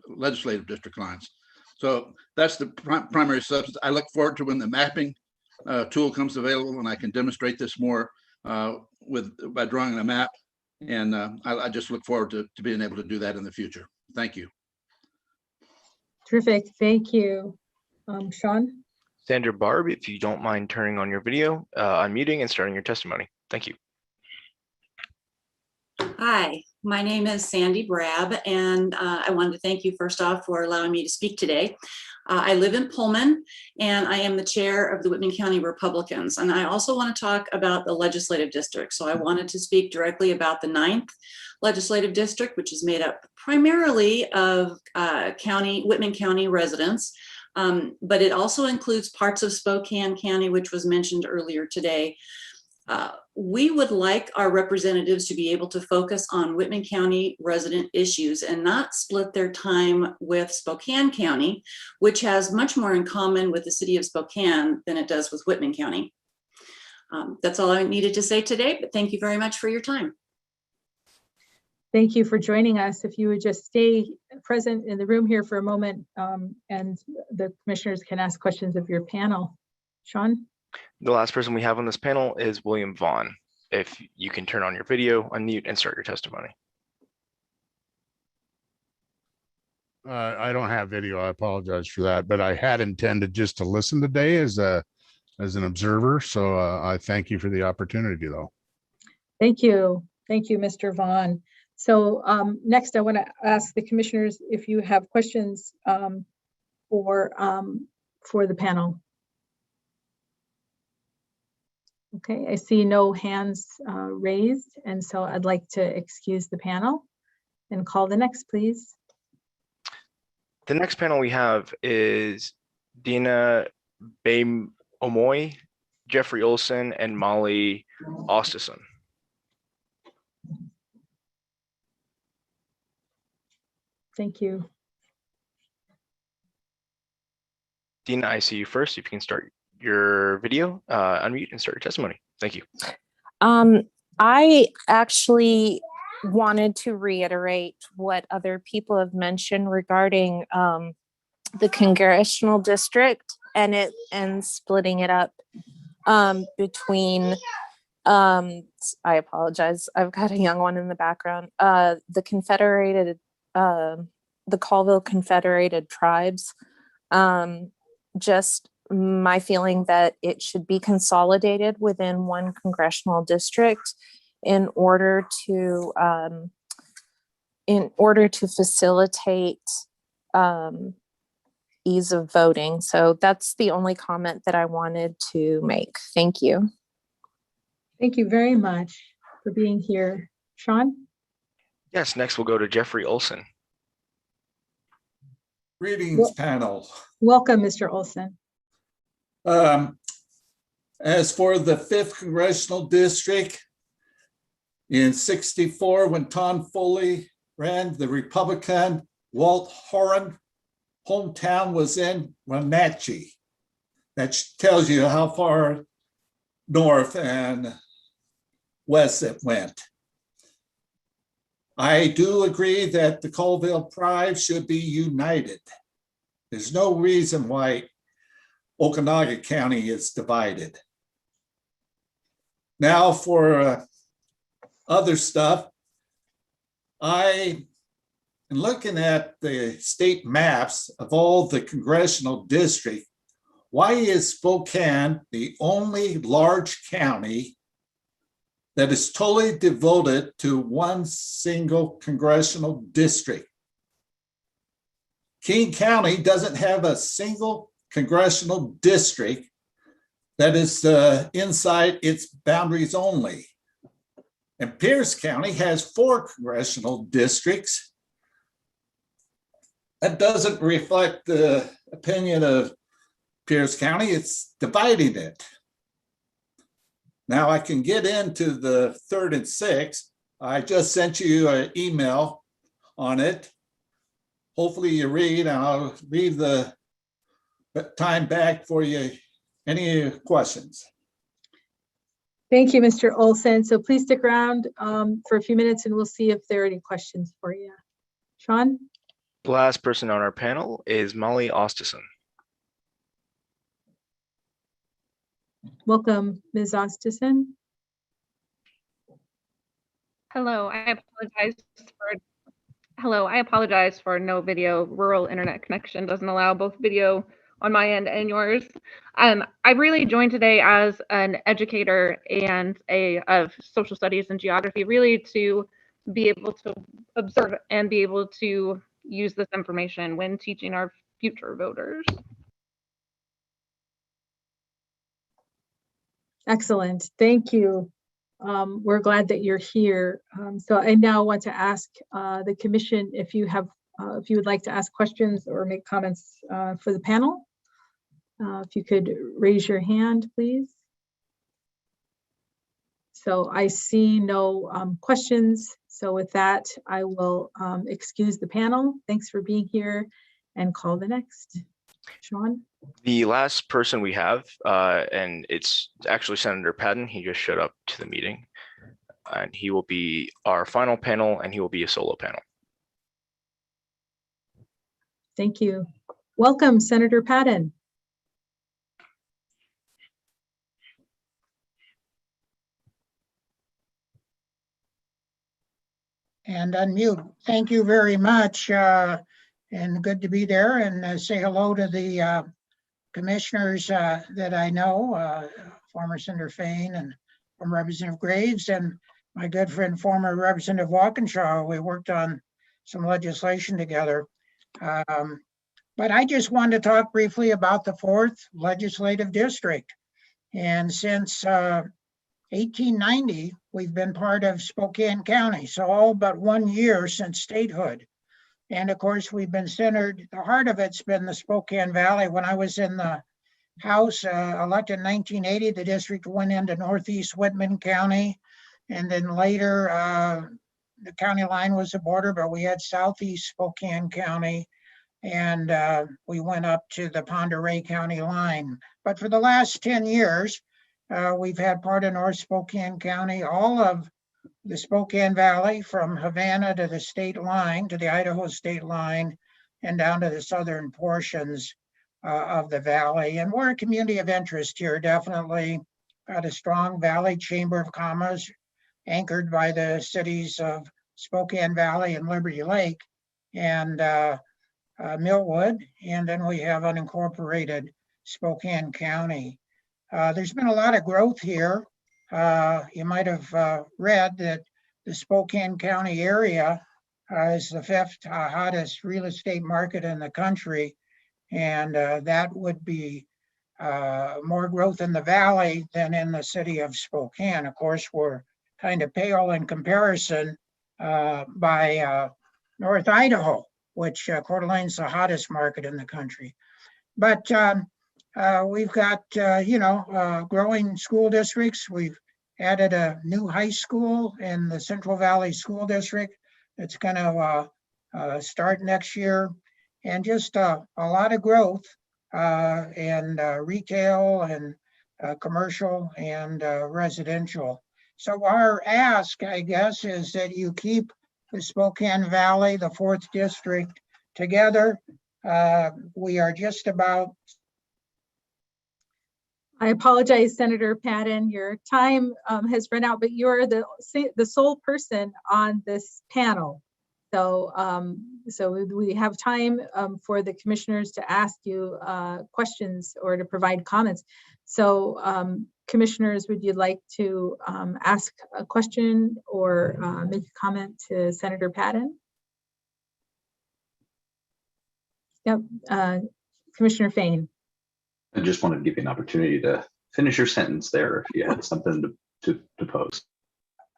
legislative district lines. So that's the primary substance. I look forward to when the mapping tool comes available and I can demonstrate this more by drawing a map. And I just look forward to being able to do that in the future. Thank you. Terrific, thank you. Sean? Sandra Barb, if you don't mind turning on your video, unmuting and starting your testimony. Thank you. Hi, my name is Sandy Brab, and I wanted to thank you first off for allowing me to speak today. I live in Pullman, and I am the chair of the Whitman County Republicans. And I also want to talk about the legislative district. So I wanted to speak directly about the 9th legislative district, which is made up primarily of Whitman County residents, but it also includes parts of Spokane County, which was mentioned earlier today. We would like our representatives to be able to focus on Whitman County resident issues and not split their time with Spokane County, which has much more in common with the city of Spokane than it does with Whitman County. That's all I needed to say today, but thank you very much for your time. Thank you for joining us. If you would just stay present in the room here for a moment, and the commissioners can ask questions of your panel. Sean? The last person we have on this panel is William Vaughn. If you can turn on your video, unmute, and start your testimony. I don't have video. I apologize for that, but I had intended just to listen today as an observer. So I thank you for the opportunity, though. Thank you, Mr. Vaughn. So next, I want to ask the commissioners if you have questions for the panel. Okay, I see no hands raised, and so I'd like to excuse the panel and call the next, please. The next panel we have is Dina Omoy, Jeffrey Olsen, and Molly Austisson. Thank you. Dina, I see you first. If you can start your video, unmute and start your testimony. Thank you. I actually wanted to reiterate what other people have mentioned regarding the congressional district and splitting it up between I apologize, I've got a young one in the background, the Colville Confederated Tribes. Just my feeling that it should be consolidated within one congressional district in order to facilitate ease of voting. So that's the only comment that I wanted to make. Thank you. Thank you very much for being here. Sean? Yes, next we'll go to Jeffrey Olsen. Greetings, panel. Welcome, Mr. Olsen. As for the 5th Congressional District, in '64, when Tom Foley ran, the Republican Walt Horan hometown was in Wenatchee. That tells you how far north and west it went. I do agree that the Colville Tribe should be united. There's no reason why Okanagan County is divided. Now for other stuff, I am looking at the state maps of all the congressional districts. Why is Spokane the only large county that is totally devoted to one single congressional district? King County doesn't have a single congressional district that is inside its boundaries only. And Pierce County has 4 congressional districts. That doesn't reflect the opinion of Pierce County, it's dividing it. Now I can get into the 3rd and 6th. I just sent you an email on it. Hopefully you read, and I'll read the time back for you. Any questions? Thank you, Mr. Olsen. So please stick around for a few minutes and we'll see if there are any questions for you. Sean? The last person on our panel is Molly Austisson. Welcome, Ms. Austisson. Hello, I apologize for no video. Rural internet connection doesn't allow both video on my end and yours. I really joined today as an educator and of social studies and geography, really to be able to observe and be able to use this information when teaching our future voters. Excellent, thank you. We're glad that you're here. So I now want to ask the commission if you would like to ask questions or make comments for the panel. If you could raise your hand, please. So I see no questions. So with that, I will excuse the panel. Thanks for being here and call the next. Sean? The last person we have, and it's actually Senator Patton. He just showed up to the meeting, and he will be our final panel, and he will be a solo panel. Thank you. Welcome, Senator Patton. And unmute. Thank you very much. And good to be there and say hello to the commissioners that I know, former Senator Fain and former Representative Graves and my good friend, former Representative Walkinshaw. We worked on some legislation together. But I just wanted to talk briefly about the 4th Legislative District. And since 1890, we've been part of Spokane County, so all but 1 year since statehood. And of course, we've been centered, the heart of it's been the Spokane Valley. When I was in the House, elected in 1980, the district went into Northeast Whitman County. And then later, the county line was the border, but we had Southeast Spokane County. And we went up to the Pend Oreille County line. But for the last 10 years, we've had part of North Spokane County, all of the Spokane Valley from Havana to the state line, to the Idaho state line, and down to the southern portions of the valley. And we're a community of interest here, definitely. Got a strong Valley Chamber of Commerce anchored by the cities of Spokane Valley and Liberty Lake and Millwood. And then we have unincorporated Spokane County. There's been a lot of growth here. You might have read that the Spokane County area is the 5th hottest real estate market in the country. And that would be more growth in the valley than in the city of Spokane. Of course, we're kind of pale in comparison by North Idaho, which Coeur d'Alene's the hottest market in the country. But we've got, growing school districts. We've added a new high school in the Central Valley School District. It's going to start next year. And just a lot of growth in retail and commercial and residential. So our ask, I guess, is that you keep the Spokane Valley, the 4th district, together. We are just about. I apologize, Senator Patton. Your time has run out, but you're the sole person on this panel. So, we have time for the commissioners to ask you questions or to provide comments. So, commissioners, would you like to ask a question or make a comment to Senator Patton? Yep, Commissioner Fain. I just wanted to give you an opportunity to finish your sentence there if you had something to pose.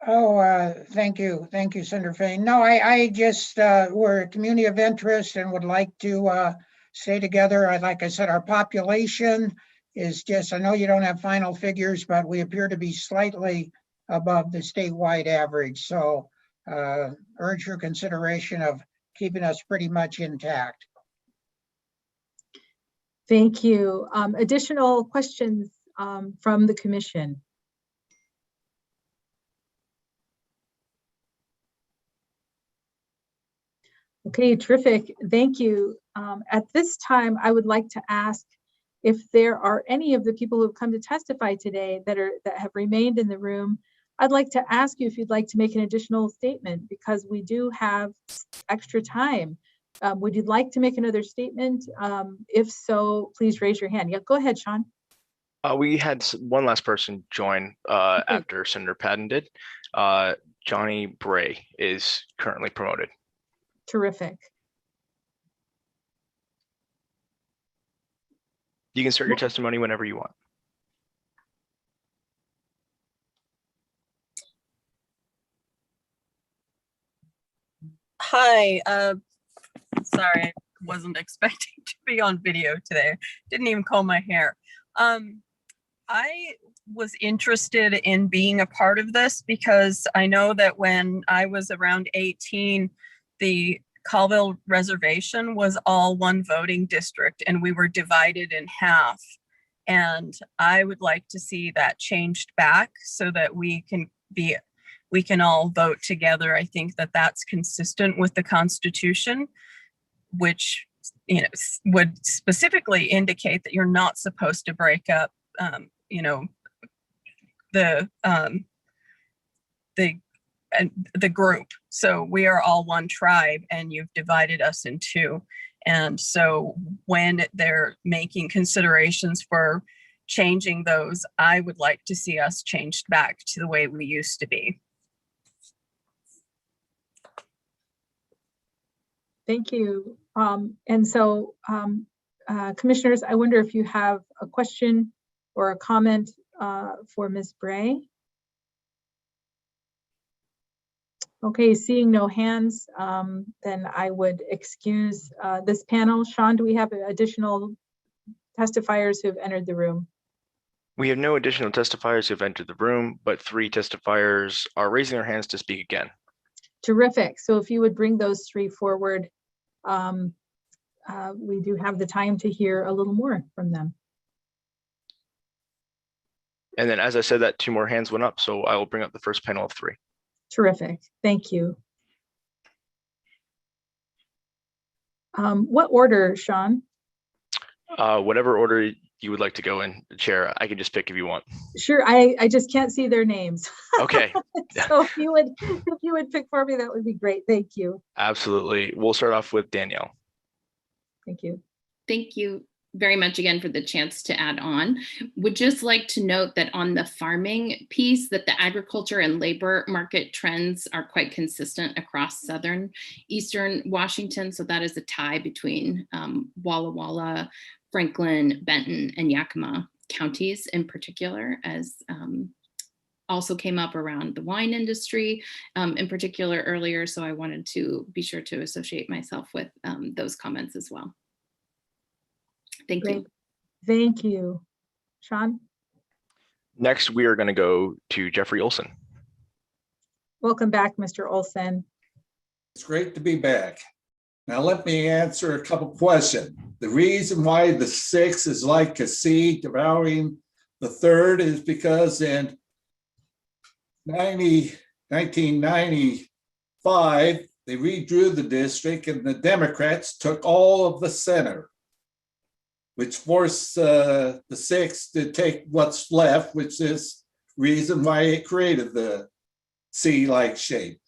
Oh, thank you. Thank you, Senator Fain. No, I just, we're a community of interest and would like to stay together. Like I said, our population is just, I know you don't have final figures, but we appear to be slightly above the statewide average. So urge your consideration of keeping us pretty much intact. Thank you. Additional questions from the commission? Okay, terrific. Thank you. At this time, I would like to ask if there are any of the people who have come to testify today that have remained in the room. I'd like to ask you if you'd like to make an additional statement, because we do have extra time. Would you like to make another statement? If so, please raise your hand. Yeah, go ahead, Sean. We had one last person join after Senator Patton did. Johnny Bray is currently promoted. Terrific. You can start your testimony whenever you want. Hi, sorry, I wasn't expecting to be on video today. Didn't even comb my hair. I was interested in being a part of this because I know that when I was around 18, the Colville Reservation was all one voting district and we were divided in half. And I would like to see that changed back so that we can all vote together. I think that that's consistent with the Constitution, which, you know, would specifically indicate that you're not supposed to break up, you know, the group. So we are all one tribe and you've divided us in two. And so when they're making considerations for changing those, I would like to see us changed back to the way we used to be. Thank you. And so, commissioners, I wonder if you have a question or a comment for Ms. Bray. Okay, seeing no hands, then I would excuse this panel. Sean, do we have additional testifiers who have entered the room? We have no additional testifiers who have entered the room, but 3 testifiers are raising their hands to speak again. Terrific. So if you would bring those 3 forward, we do have the time to hear a little more from them. And then, as I said, that 2 more hands went up, so I will bring up the first panel of 3. Terrific. Thank you. What order, Sean? Whatever order you would like to go in, Chair. I can just pick if you want. Sure. I just can't see their names. Okay. So if you would pick for me, that would be great. Thank you. Absolutely. We'll start off with Danielle. Thank you. Thank you very much again for the chance to add on. Would just like to note that on the farming piece, that the agriculture and labor market trends are quite consistent across southern, eastern Washington. So that is a tie between Walla Walla, Franklin, Benton, and Yakima counties in particular, as also came up around the wine industry in particular earlier. So I wanted to be sure to associate myself with those comments as well. Thank Great. you. Thank you. Sean? Next, we are going to go to Jeffrey Olsen. Welcome back, Mr. Olsen. It's great to be back. Now let me answer a couple questions. The reason why the 6 is like a sea devouring the 3rd is because in 1995, they redrew the district and the Democrats took all of the center, which forced the 6 to take what's left, which is reason why it created the sea-like shape.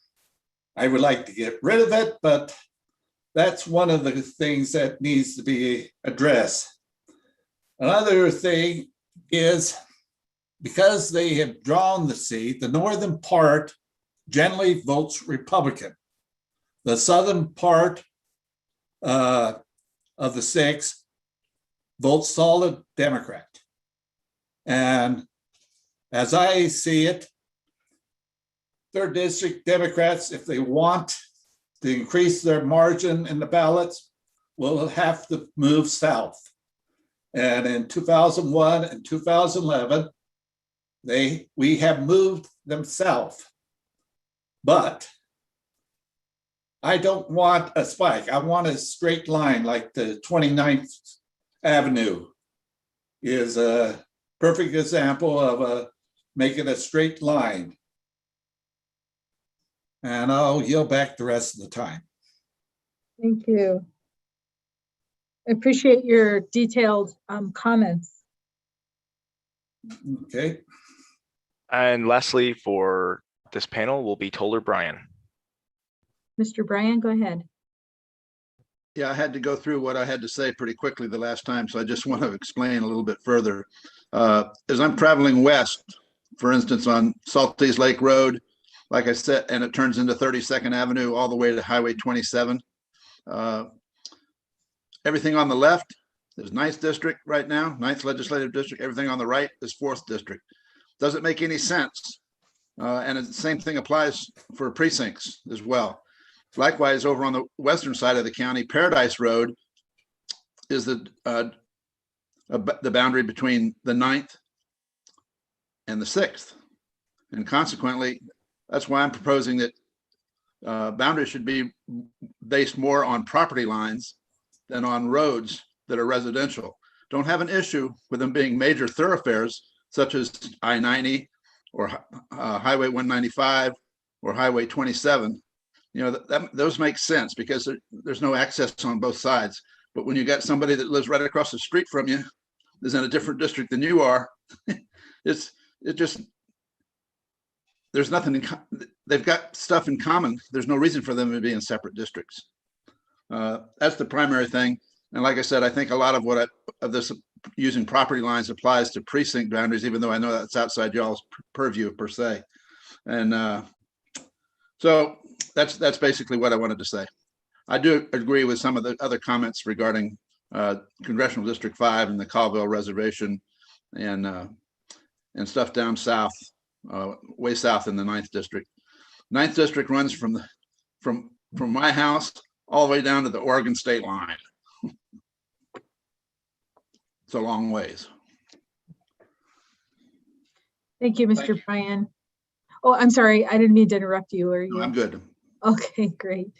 I would like to get rid of it, but that's one of the things that needs to be addressed. Another thing is, because they have drawn the sea, the northern part generally votes Republican. The southern part of the 6 votes solid Democrat. And as I see it, 3rd District Democrats, if they want to increase their margin in the ballots, will have to move south. And in 2001 and 2011, we have moved them south. But I don't want a spike. I want a straight line like the 29th Avenue is a perfect example of making a straight line. And I'll yield back the rest of the time. Thank you. I appreciate your detailed comments. Okay. And lastly, for this panel will be Toller Brian. Mr. Brian, go ahead. Yeah, I had to go through what I had to say pretty quickly the last time, so I just want to explain a little bit further. As I'm traveling west, for instance, on Salties Lake Road, like I said, and it turns into 32nd Avenue all the way to Highway 27. Everything on the left is 9th District right now, 9th Legislative District. Everything on the right is 4th District. Doesn't make any sense. And the same thing applies for precincts as well. Likewise, over on the western side of the county, Paradise Road is the boundary between the 9th and the 6th. And consequently, that's why I'm proposing that boundaries should be based more on property lines than on roads that are residential. Don't have an issue with them being major thoroughfares such as I-90 or Highway 195 or Highway 27. You know, those make sense because there's no access on both sides. But when you got somebody that lives right across the street from you, is in a different district than you are, there's nothing they've got stuff in common. There's no reason for them to be in separate districts. That's the primary thing. And like I said, I think a lot of this using property lines applies to precinct boundaries, even though I know that's outside y'all's purview per se. And so that's basically what I wanted to say. I do agree with some of the other comments regarding Congressional District 5 and the Colville Reservation and stuff down south, way south in the 9th District. 9th District runs from my house all the way down to the Oregon state line. It's a long ways. Thank you, Mr. Brian. Oh, I'm sorry. I didn't mean to interrupt you. Are you? No, I'm good. Okay, great.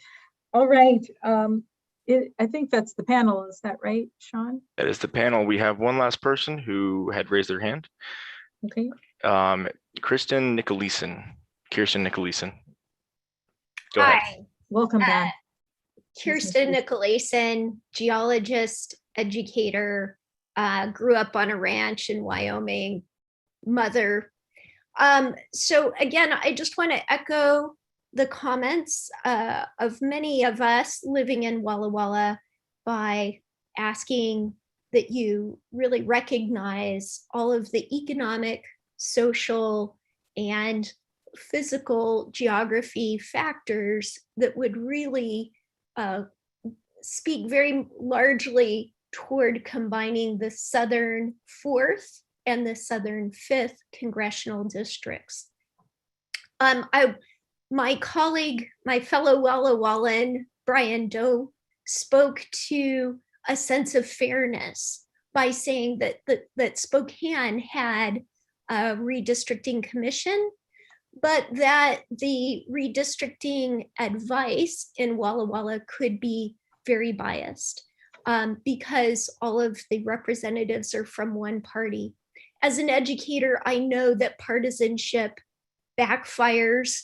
All right. I think that's the panel. Is that right, Sean? That is the panel. We have one last person who had raised their hand. Okay. Kirsten Nicolason. Go Hi. ahead. Welcome back. Kirsten Nicolason, geologist, educator, grew up on a ranch in Wyoming, mother. So again, I just want to echo the comments of many of us living in Walla Walla by asking that you really recognize all of the economic, social, and physical geography factors that would really speak very largely toward combining the Southern 4th and the Southern 5th congressional districts. My colleague, my fellow Walla Wallan, Brian Doe, spoke to a sense of fairness by saying that Spokane had a redistricting commission, but that the redistricting advice in Walla Walla could be very biased because all of the representatives are from one party. As an educator, I know that partisanship backfires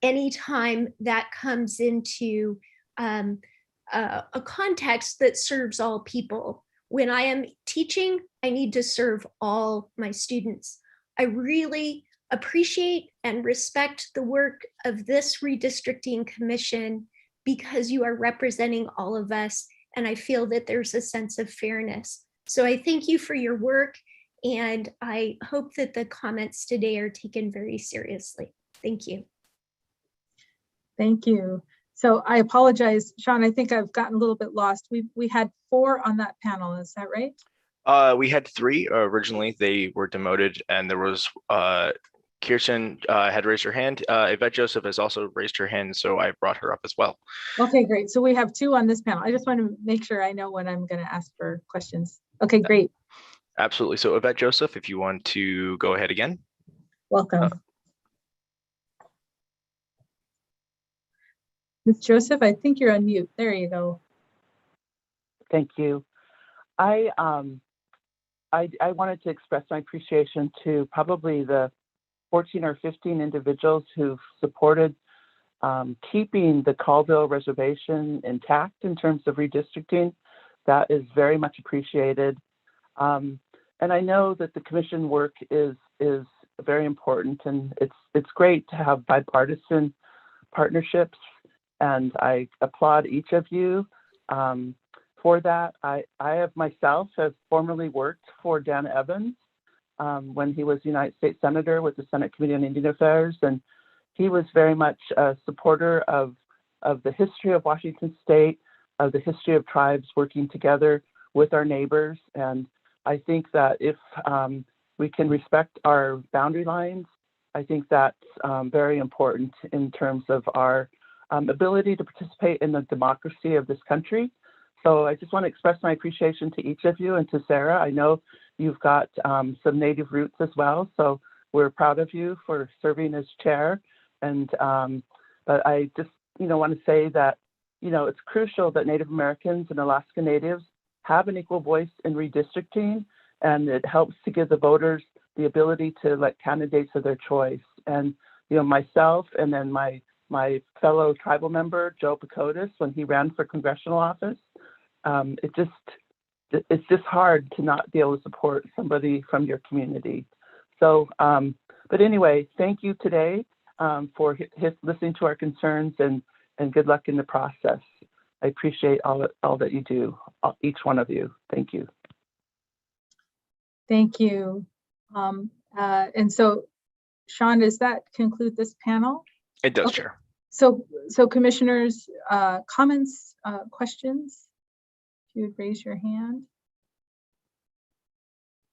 anytime that comes into a context that serves all people. When I am teaching, I need to serve all my students. I really appreciate and respect the work of this redistricting commission because you are representing all of us, and I feel that there's a sense of fairness. So I thank you for your work, and I hope that the comments today are taken very seriously. Thank you. Thank you. So I apologize, Sean, I think I've gotten a little bit lost. We had 4 on that panel, is that right? We had 3 originally. They were demoted, and there was Kirsten had raised her hand. Yvette Joseph has also raised her hand, so I brought her up as well. Okay, great. So we have 2 on this panel. I just want to make sure I know when I'm going to ask for questions. Okay, great. Absolutely. So Yvette Joseph, if you want to go ahead again. Welcome. Ms. Joseph, I think you're on mute. There you go. Thank you. I wanted to express my appreciation to probably the 14 or 15 individuals who've supported keeping the Colville reservation intact in terms of redistricting. That is very much appreciated. And I know that the commission work is very important, and it's great to have bipartisan partnerships, and I applaud each of you for that. I have myself have formerly worked for Dan Evans when he was United States Senator with the Senate Committee on Indian Affairs, and he was very much a supporter of the history of Washington State, of the history of tribes working together with our neighbors. And I think that if we can respect our boundary lines, I think that's very important in terms of our ability to participate in the democracy of this country. So I just want to express my appreciation to each of you, and to Sarah. I know you've got some Native roots as well, so we're proud of you for serving as chair. And but I just want to say that it's crucial that Native Americans and Alaska Natives have an equal voice in redistricting, and it helps to give the voters the ability to elect candidates of their choice. And myself, and then my fellow tribal member Joe Pacotis, when he ran for congressional office, it's just hard to not be able to support somebody from your community. So, but anyway, thank you today for listening to our concerns, and good luck in the process. I appreciate all that you do, each one of you. Thank you. Thank you. And so, Sean, does that conclude this panel? It does, Okay. Chair. So commissioners, comments, questions? If you would raise your hand.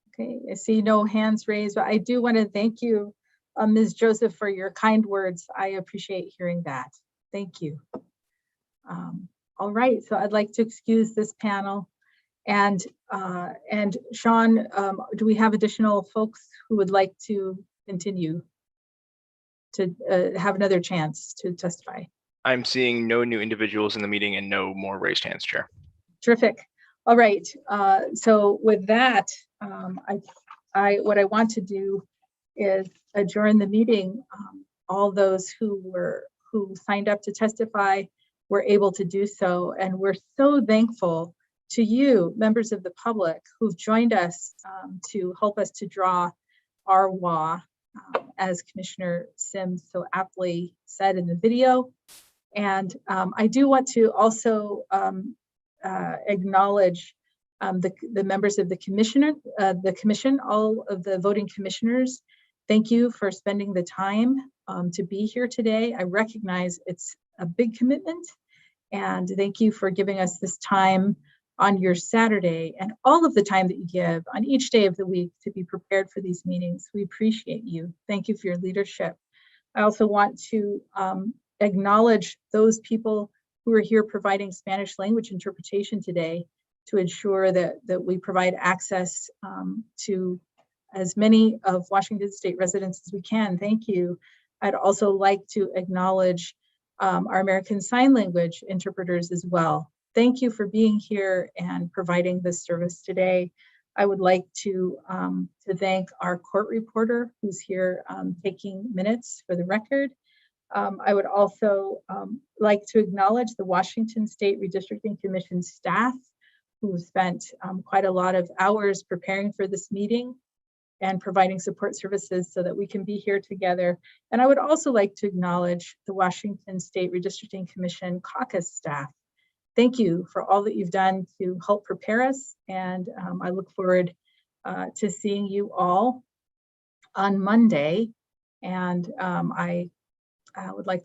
Okay, I see no hands raised, but I do want to thank you, Ms. Joseph, for your kind words. I appreciate hearing that. Thank you. All right, so I'd like to excuse this panel. And Sean, do we have additional folks who would like to continue to have another chance to testify? I'm seeing no new individuals in the meeting and no more raised hands, Chair. Terrific. All right. So with that, what I want to do is adjourn the meeting. All those who signed up to testify were able to do so, and we're so thankful to you, members of the public, who've joined us to help us to draw our WA, as Commissioner Sims so aptly said in the video. And I do want to also acknowledge the members of the commission, all of the voting commissioners. Thank you for spending the time to be here today. I recognize it's a big commitment, and thank you for giving us this time on your Saturday and all of the time that you give on each day of the week to be prepared for these meetings. We appreciate you. Thank you for your leadership. I also want to acknowledge those people who are here providing Spanish language interpretation today to ensure that we provide access to as many of Washington State residents as we can. Thank you. I'd also like to acknowledge our American Sign Language interpreters as well. Thank you for being here and providing this service today. I would like to thank our court reporter who's here taking minutes for the record. I would also like to acknowledge the Washington State Redistricting Commission staff who spent quite a lot of hours preparing for this meeting and providing support services so that we can be here together. And I would also like to acknowledge the Washington State Redistricting Commission caucus staff. Thank you for all that you've done to help prepare us. And I look forward to seeing you all on Monday. And I would like to